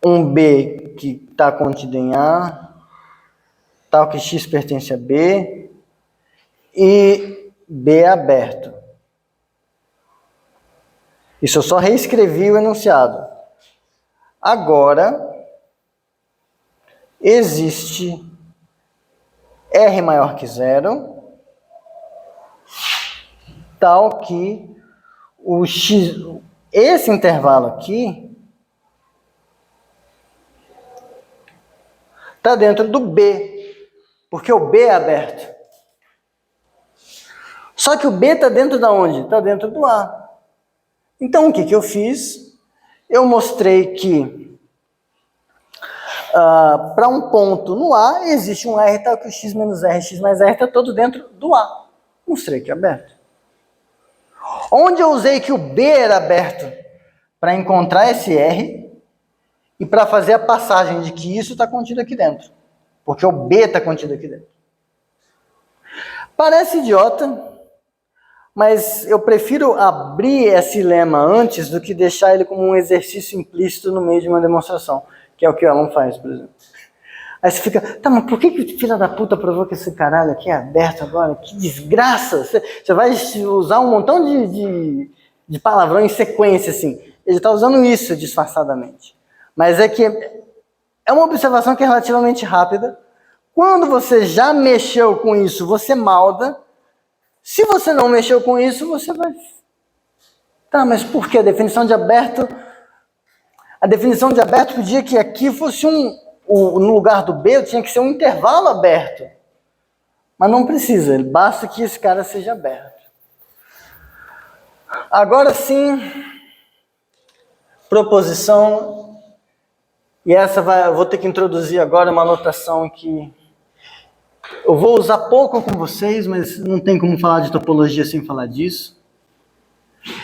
Speaker 1: um B que está contido em A, tal que x pertence a B, e B é aberto. Isso eu só reescrevi o enunciado. Agora, existe R maior que 0, tal que o x, esse intervalo aqui está dentro do B, porque o B é aberto. Só que o B está dentro de onde? Está dentro do A. Então, o que eu fiz? Eu mostrei que para um ponto no A, existe um R tal que o x menos R, x mais R está todo dentro do A. Mostrei que é aberto. Onde eu usei que o B era aberto? Para encontrar esse R e para fazer a passagem de que isso está contido aqui dentro. Porque o B está contido aqui dentro. Parece idiota, mas eu prefiro abrir esse lema antes do que deixar ele como um exercício implícito no meio de uma demonstração, que é o que o aluno faz, por exemplo. Aí você fica, tá, mas por que o filho da puta provou que esse caralho aqui é aberto agora? Que desgraça! Você vai usar um montão de palavrão em sequência, assim. Ele está usando isso disfarçadamente. Mas é que é uma observação que é relativamente rápida. Quando você já mexeu com isso, você malda. Se você não mexeu com isso, você vai... Tá, mas por que? A definição de aberto pedia que aqui fosse no lugar do B, tinha que ser um intervalo aberto. Mas não precisa, basta que esse cara seja aberto. Agora sim, proposição, e essa eu vou ter que introduzir agora uma notação que eu vou usar pouco com vocês, mas não tem como falar de topologia sem falar disso.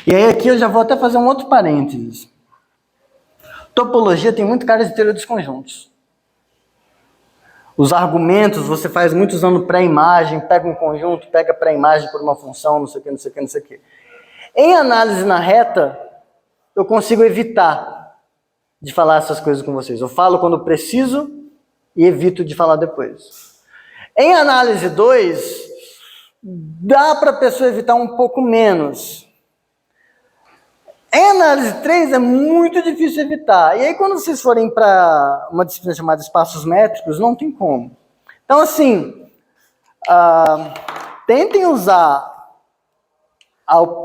Speaker 1: E aí aqui eu já vou até fazer um outro parênteses. Topologia tem muito cara de teoria dos conjuntos. Os argumentos você faz muito usando pré-imagem, pega um conjunto, pega pré-imagem por uma função, não sei o que, não sei o que, não sei o que. Em análise na reta, eu consigo evitar de falar essas coisas com vocês. Eu falo quando preciso e evito de falar depois. Em análise 2, dá para a pessoa evitar um pouco menos. Em análise 3 é muito difícil evitar. E aí quando vocês forem para uma disciplina chamada espaços métricos, não tem como. Então assim, tentem usar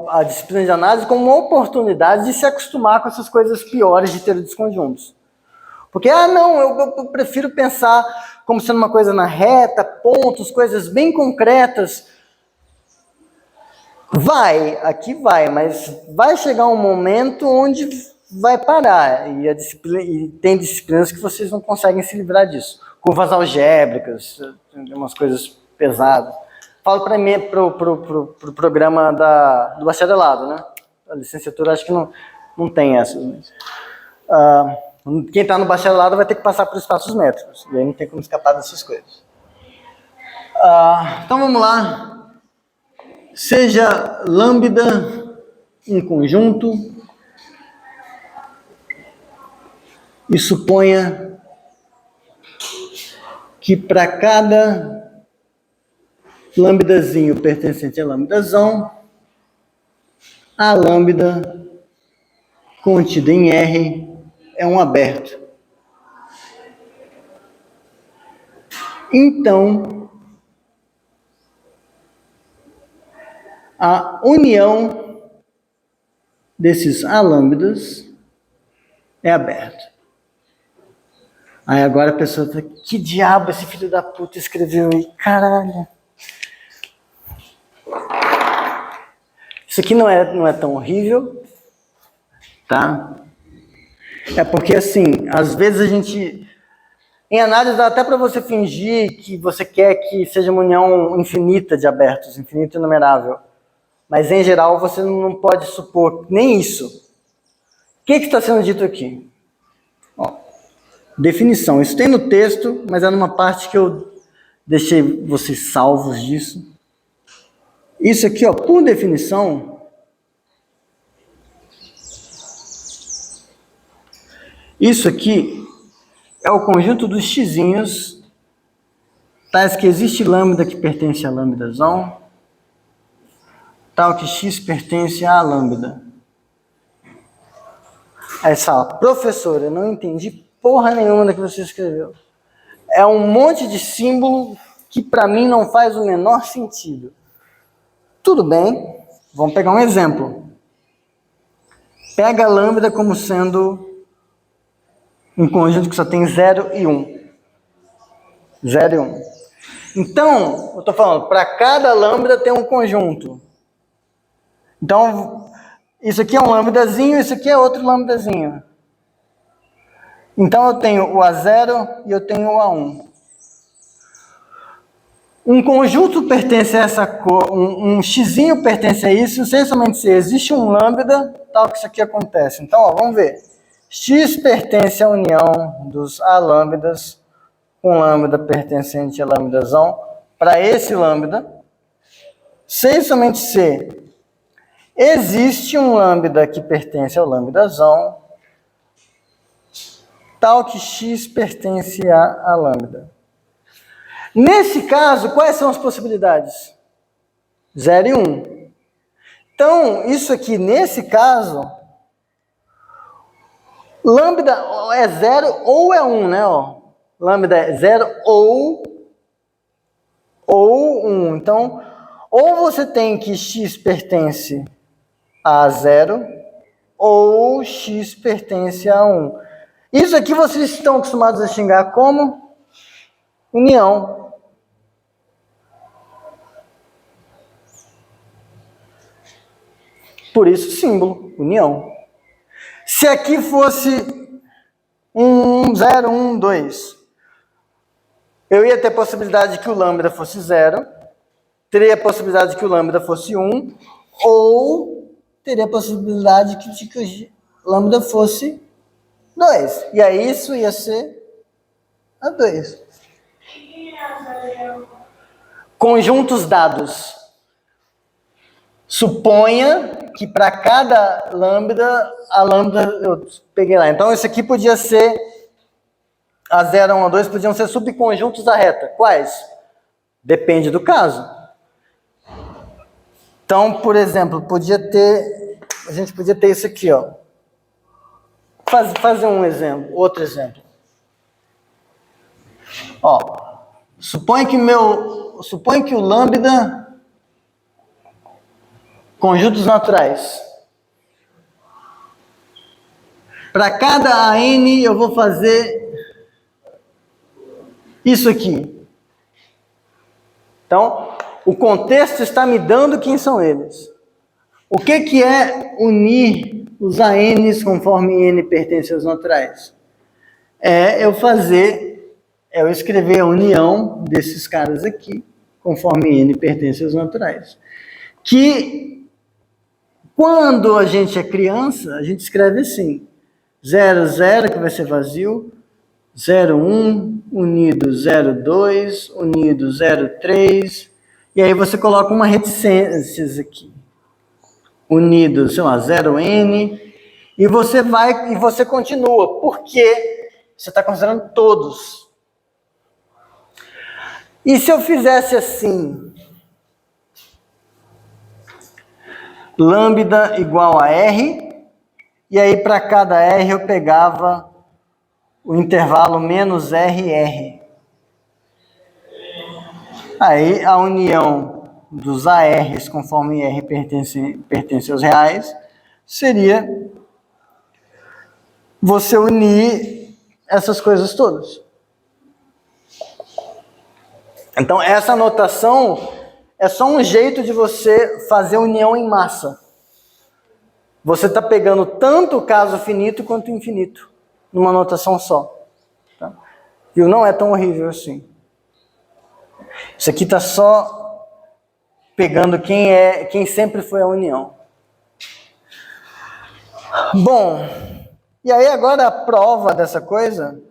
Speaker 1: a disciplina de análise como uma oportunidade de se acostumar com essas coisas piores de teoria dos conjuntos. Porque, não, eu prefiro pensar como sendo uma coisa na reta, pontos, coisas bem concretas. Aqui vai, mas vai chegar um momento onde vai parar. E tem disciplinas que vocês não conseguem se livrar disso. Curvas algébricas, umas coisas pesadas. Falo para mim, pro programa do bacharelado, né? A licenciatura acho que não tem essa. Quem está no bacharelado vai ter que passar por espaços métricos. E aí não tem como escapar dessas coisas. Então vamos lá. Seja lambda um conjunto e suponha que para cada lambdazinho pertencente a lambdazão, a lambda contida em R é um aberto. Então, a união desses alâmbidas é aberta. Aí agora a pessoa fala, que diabo esse filho da puta escreveu aí? Caralho. Isso aqui não é tão horrível, tá? É porque, assim, às vezes a gente... Em análise dá até para você fingir que você quer que seja uma união infinita de abertos, infinito e numerável. Mas, em geral, você não pode supor nem isso. O que está sendo dito aqui? Definição. Isso tem no texto, mas é numa parte que eu deixei vocês salvos disso. Isso aqui, por definição, isso aqui é o conjunto dos xizinhos, tais que existe lambda que pertence a lambdazão, tal que x pertence a lambda. Aí você fala, professor, eu não entendi porra nenhuma da que você escreveu. É um monte de símbolo que para mim não faz o menor sentido. Tudo bem, vamos pegar um exemplo. Pega a lambda como sendo um conjunto que só tem 0 e 1. 0 e 1. Então, eu estou falando, para cada lambda tem um conjunto. Então, isso aqui é um lambdazinho, isso aqui é outro lambdazinho. Então, eu tenho o A0 e eu tenho o A1. Um conjunto pertence a essa cor, um xizinho pertence a isso, essencialmente se existe um lambda, tal que isso aqui acontece. Então, vamos ver. X pertence à união dos A lambdas com lambda pertencente a lambdazão para esse lambda. Se somente se existe um lambda que pertence ao lambdazão, tal que x pertence a lambda. Nesse caso, quais são as possibilidades? 0 e 1. Então, isso aqui, nesse caso, lambda é 0 ou é 1, né? Lambda é 0 ou 1. Então, ou você tem que x pertence a 0, ou x pertence a 1. Isso aqui vocês estão acostumados a xingar como união. Por isso, símbolo, união. Se aqui fosse 0, 1, 2, eu ia ter a possibilidade de que o lambda fosse 0, teria a possibilidade de que o lambda fosse 1, ou teria a possibilidade de que o lambda fosse 2. E aí isso ia ser a 2. Conjuntos dados. Suponha que para cada lambda, a lambda eu peguei lá. Então isso aqui podia ser A0, A1, A2, podiam ser subconjuntos da reta. Quais? Depende do caso. Então, por exemplo, a gente podia ter isso aqui, ó. Fazer um exemplo, outro exemplo. Ó, suponha que o lambda, conjuntos naturais. Para cada AN eu vou fazer isso aqui. Então, o contexto está me dando quem são eles. O que é unir os ANs conforme N pertence aos naturais? É eu escrever a união desses caras aqui, conforme N pertence aos naturais. Que, quando a gente é criança, a gente escreve assim, 0, 0, que vai ser vazio, 0, 1, unido 0, 2, unido 0, 3, e aí você coloca uma reticências aqui. Unido, sei lá, 0N, e você continua, porque você está considerando todos. E se eu fizesse assim, lambda igual a R, e aí para cada R eu pegava o intervalo menos RR. Aí a união dos ARs, conforme R pertence aos reais, seria você unir essas coisas todas. Então, essa notação é só um jeito de você fazer união em massa. Você está pegando tanto o caso finito quanto o infinito, numa notação só. Tá? E não é tão horrível assim. Isso aqui está só pegando quem sempre foi a união. Bom, e aí agora a prova dessa coisa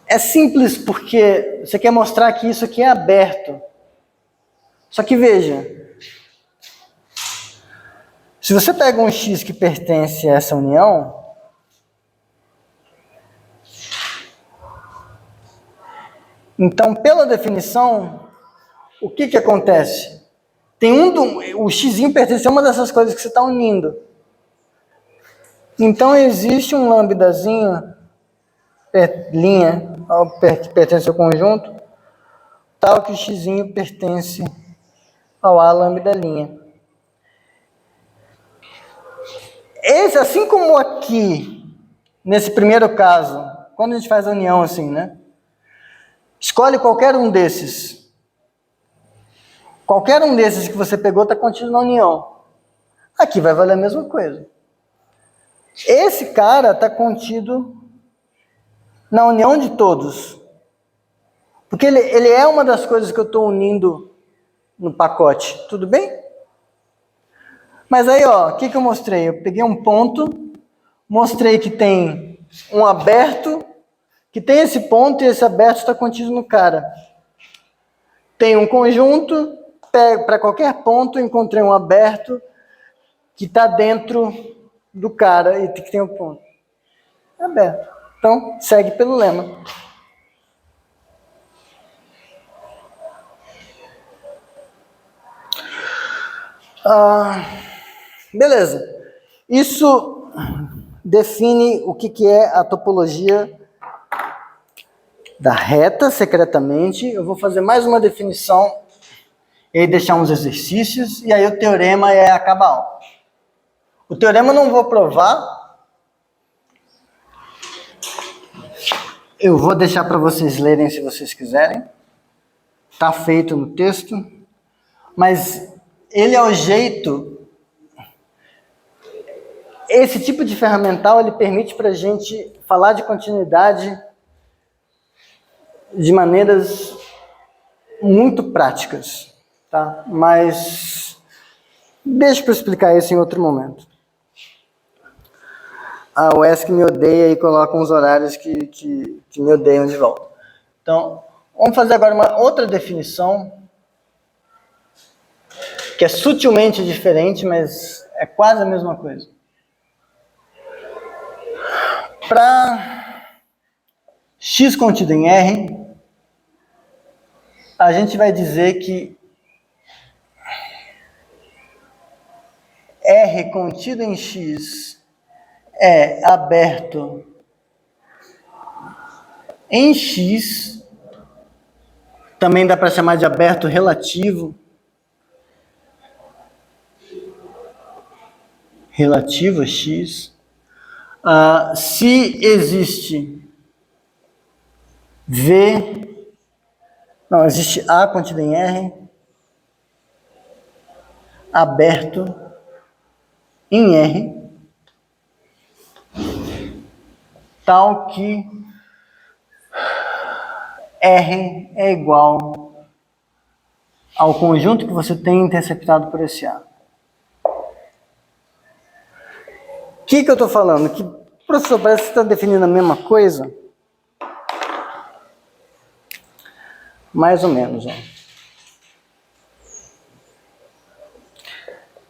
Speaker 1: é simples, porque você quer mostrar que isso aqui é aberto. Só que veja, se você pega um X que pertence a essa união, então, pela definição, o que acontece? O X pertence a uma dessas coisas que você está unindo. Então, existe um lambdazinho, linha, que pertence ao conjunto, tal que o X pertence ao A lambda linha. Esse, assim como aqui, nesse primeiro caso, quando a gente faz a união assim, né? Escolhe qualquer um desses. Qualquer um desses que você pegou está contido na união. Aqui vai valer a mesma coisa. Esse cara está contido na união de todos. Porque ele é uma das coisas que eu estou unindo no pacote. Tudo bem? Mas aí, ó, o que eu mostrei? Eu peguei um ponto, mostrei que tem um aberto, que tem esse ponto e esse aberto está contido no cara. Tem um conjunto, para qualquer ponto, encontrei um aberto que está dentro do cara e que tem um ponto. É aberto. Então, segue pelo lema. Beleza. Isso define o que é a topologia da reta, secretamente. Eu vou fazer mais uma definição e aí deixar uns exercícios, e aí o teorema acaba a aula. O teorema eu não vou provar. Eu vou deixar para vocês lerem se vocês quiserem. Está feito no texto. Mas ele é o jeito... Esse tipo de ferramental, ele permite para a gente falar de continuidade de maneiras muito práticas, tá? Mas deixa para explicar isso em outro momento. A UESC me odeia e coloca uns horários que me odeiam de volta. Então, vamos fazer agora uma outra definição, que é sutilmente diferente, mas é quase a mesma coisa. Para x contido em R, a gente vai dizer que R contido em x é aberto em x, também dá para chamar de aberto relativo, relativo a x, se existe existe A contido em R, aberto em R, tal que R é igual ao conjunto que você tem interceptado por esse A. O que eu estou falando? Que, professor, parece que você está definindo a mesma coisa? Mais ou menos. Ó.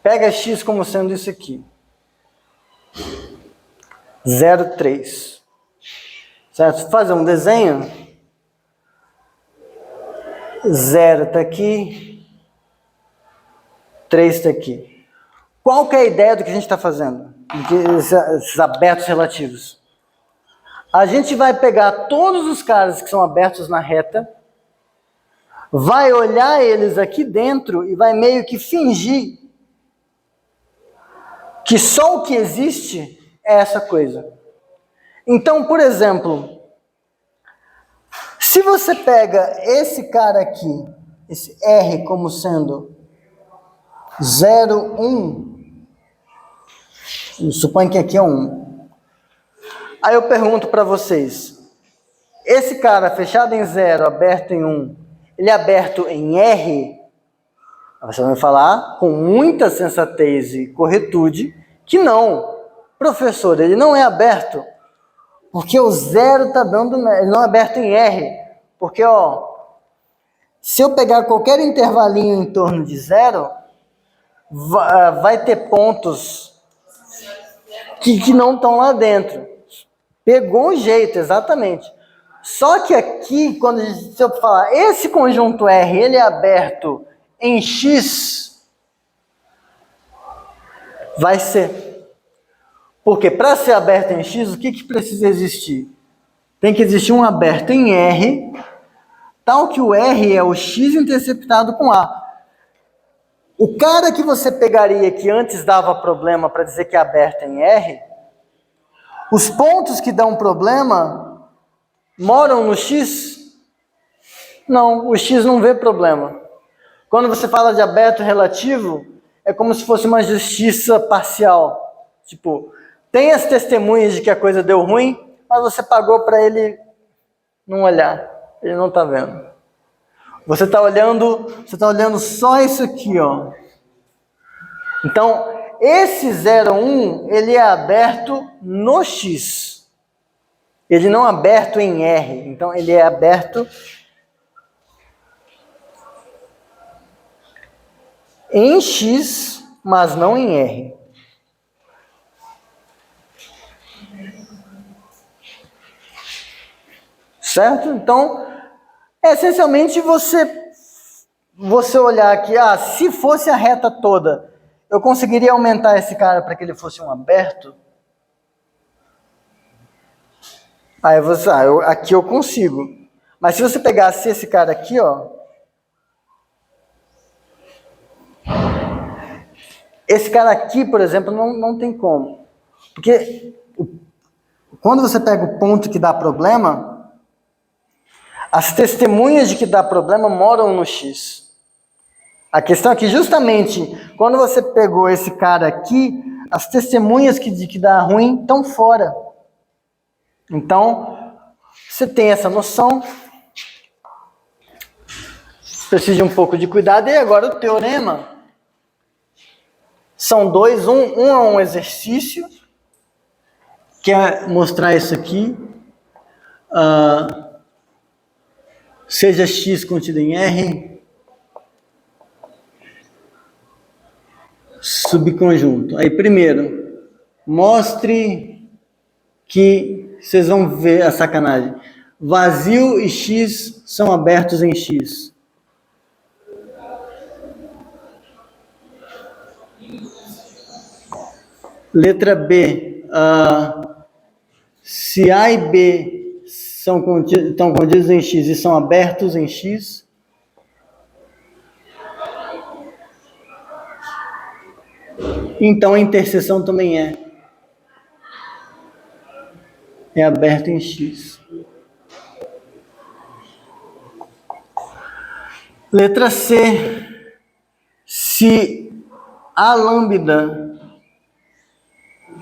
Speaker 1: Pega x como sendo isso aqui. 0,3. Certo? Fazer um desenho. 0 está aqui. 3 está aqui. Qual que é a ideia do que a gente está fazendo? Esses abertos relativos. A gente vai pegar todos os caras que são abertos na reta, vai olhar eles aqui dentro e vai meio que fingir que só o que existe é essa coisa. Então, por exemplo, se você pega esse cara aqui, esse R como sendo 0, 1, suponho que aqui é 1. Aí eu pergunto para vocês, esse cara fechado em 0, aberto em 1, ele é aberto em R? Você vai falar com muita sensatez e corretude que não. Professor, ele não é aberto porque o 0 está dando... Ele não é aberto em R. Porque, se eu pegar qualquer intervalinho em torno de 0, vai ter pontos que não estão lá dentro. Pegou o jeito, exatamente. Só que aqui, se eu falar, esse conjunto R, ele é aberto em X, vai ser. Porque para ser aberto em X, o que precisa existir? Tem que existir um aberto em R, tal que o R é o X interceptado com A. O cara que você pegaria que antes dava problema para dizer que é aberto em R, os pontos que dão problema moram no X? Não, o X não vê problema. Quando você fala de aberto relativo, é como se fosse uma justiça parcial. Tipo, tem as testemunhas de que a coisa deu ruim, mas você pagou para ele não olhar. Ele não está vendo. Você está olhando só isso aqui, ó. Então, esse 0,1, ele é aberto no X. Ele não é aberto em R. Então, ele é aberto em X, mas não em R. Certo? Então, essencialmente, você olhar aqui, se fosse a reta toda, eu conseguiria aumentar esse cara para que ele fosse um aberto? Aí você, aqui eu consigo. Mas se você pegasse esse cara aqui, ó, esse cara aqui, por exemplo, não tem como. Porque quando você pega o ponto que dá problema, as testemunhas de que dá problema moram no X. A questão é que justamente quando você pegou esse cara aqui, as testemunhas de que dá ruim estão fora. Então, você tem essa noção, precisa de um pouco de cuidado. E agora o teorema, são dois, um é um exercício, que é mostrar isso aqui, seja X contido em R, subconjunto. Aí primeiro, mostre que, vocês vão ver a sacanagem, vazio e X são abertos em X. Letra B, se A e B estão contidos em X e são abertos em X, então a interseção também é aberta em X. Letra C, se a lambda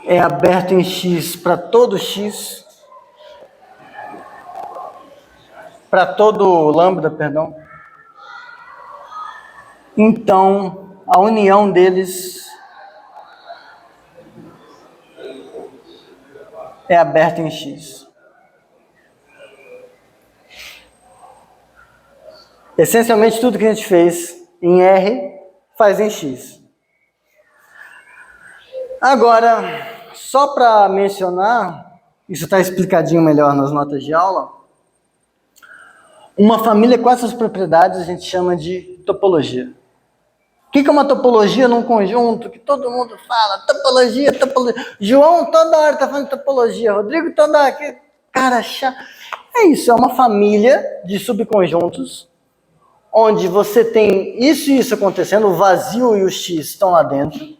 Speaker 1: é aberto em X para todo X, para todo lambda, perdão, então a união deles é aberta em X. Essencialmente tudo que a gente fez em R faz em X. Agora, só para mencionar, isso está explicadinho melhor nas notas de aula, uma família com essas propriedades a gente chama de topologia. O que é uma topologia num conjunto que todo mundo fala? Topologia, topologia. João toda hora está falando de topologia. Rodrigo toda hora. Cara chato. É isso, é uma família de subconjuntos onde você tem isso e isso acontecendo, o vazio e o X estão lá dentro.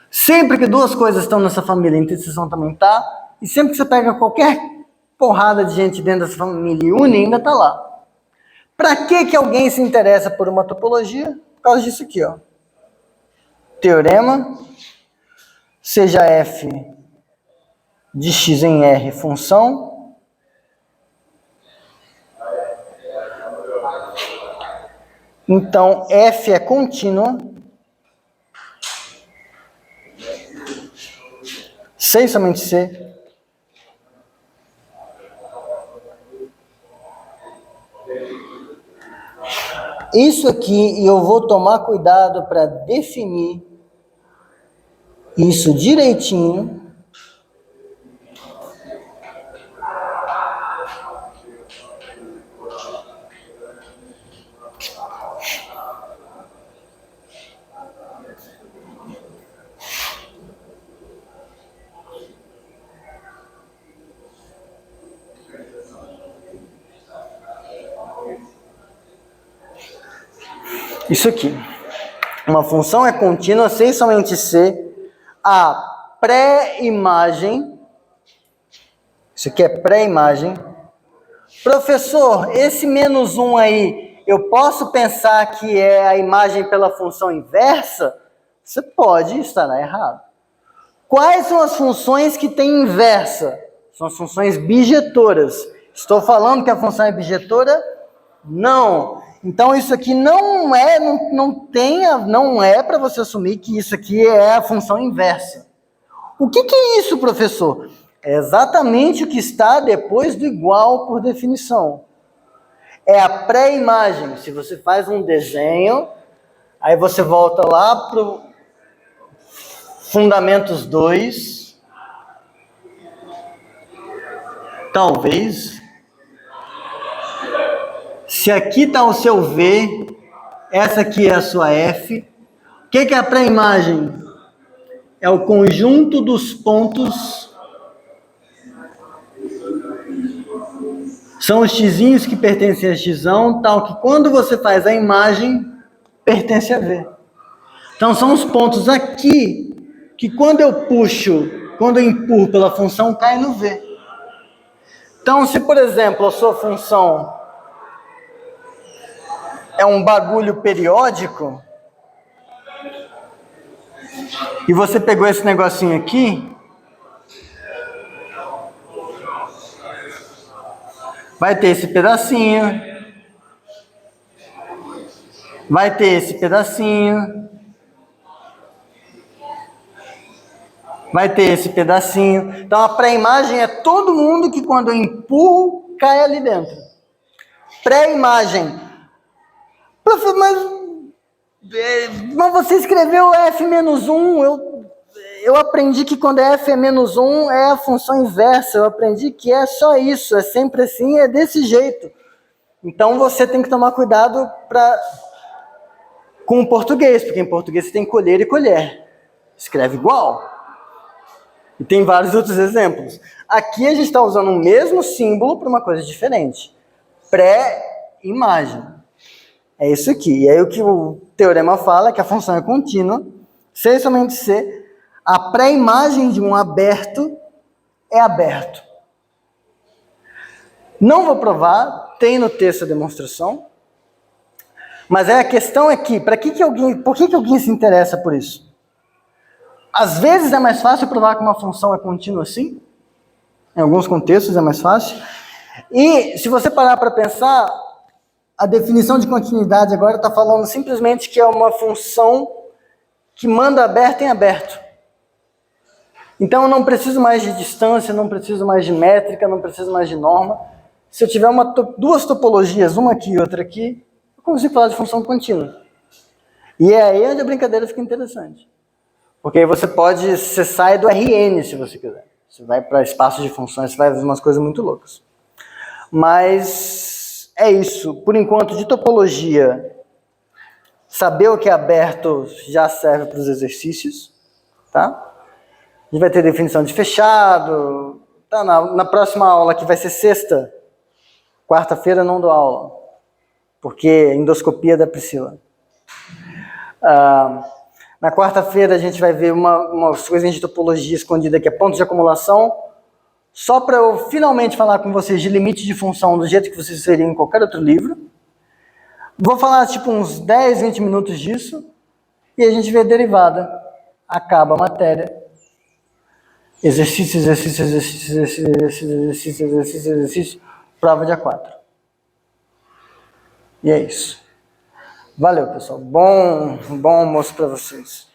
Speaker 1: Sempre que duas coisas estão nessa família, a interseção também está. E sempre que você pega qualquer porrada de gente dentro dessa família e une, ainda está lá. Para que alguém se interessa por uma topologia? Por causa disso aqui, ó. Teorema, seja f de x em R função, então f é contínua, C e somente C, isso aqui, e eu vou tomar cuidado para definir isso direitinho. Isso aqui. Uma função é contínua, C e somente C, a pré-imagem, isso aqui é pré-imagem. Professor, esse menos 1 aí, eu posso pensar que é a imagem pela função inversa? Você pode, estará errado. Quais são as funções que têm inversa? São as funções bijetoras. Estou falando que a função é bijetora? Não. Então isso aqui não é para você assumir que isso aqui é a função inversa. O que é isso, professor? É exatamente o que está depois do igual por definição. É a pré-imagem. Se você faz um desenho, aí você volta lá para o Fundamentos 2. Talvez. Se aqui está o seu V, essa aqui é a sua F. O que é a pré-imagem? É o conjunto dos pontos. São os xizinhos que pertencem a xão, tal que quando você faz a imagem, pertence a V. Então são os pontos aqui, que quando eu empurro pela função, cai no V. Então se, por exemplo, a sua função é um bagulho periódico, e você pegou esse negocinho aqui, vai ter esse pedacinho, vai ter esse pedacinho, vai ter esse pedacinho. Então a pré-imagem é todo mundo que quando eu empurro, cai ali dentro. Pré-imagem. Mas você escreveu F-1, eu aprendi que quando é F-1 é a função inversa, eu aprendi que é só isso, é sempre assim, é desse jeito. Então você tem que tomar cuidado com o português, porque em português você tem colher e colher. Escreve igual. E tem vários outros exemplos. Aqui a gente está usando o mesmo símbolo para uma coisa diferente. Pré-imagem. É isso aqui. E aí o que o teorema fala é que a função é contínua, se e somente se a pré-imagem de um aberto é aberto. Não vou provar, tem no texto a demonstração, mas a questão é que, por que alguém se interessa por isso? Às vezes é mais fácil provar que uma função é contínua assim, em alguns contextos é mais fácil, e se você parar para pensar, a definição de continuidade agora está falando simplesmente que é uma função que manda aberto em aberto. Então eu não preciso mais de distância, não preciso mais de métrica, não preciso mais de norma. Se eu tiver duas topologias, uma aqui e outra aqui, eu consigo falar de função contínua. E é aí onde a brincadeira fica interessante. Porque aí você sai do RN se você quiser. Você vai para espaço de funções, você vai ver umas coisas muito loucas. Mas é isso. Por enquanto, de topologia, saber o que é aberto já serve para os exercícios, tá? A gente vai ter definição de fechado. Tá, na próxima aula, que vai ser sexta, quarta-feira não dou aula, porque endoscopia da Priscila. Na quarta-feira a gente vai ver umas coisinhas de topologia escondida, que é ponto de acumulação, só para eu finalmente falar com vocês de limite de função do jeito que vocês veriam em qualquer outro livro. Vou falar tipo uns 10, 20 minutos disso, e a gente vê a derivada. Acaba a matéria. Exercício, prova dia 4. E é isso. Valeu, pessoal. Bom almoço para vocês.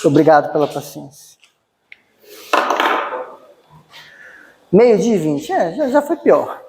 Speaker 1: Obrigado pela paciência. 12:20, já foi pior.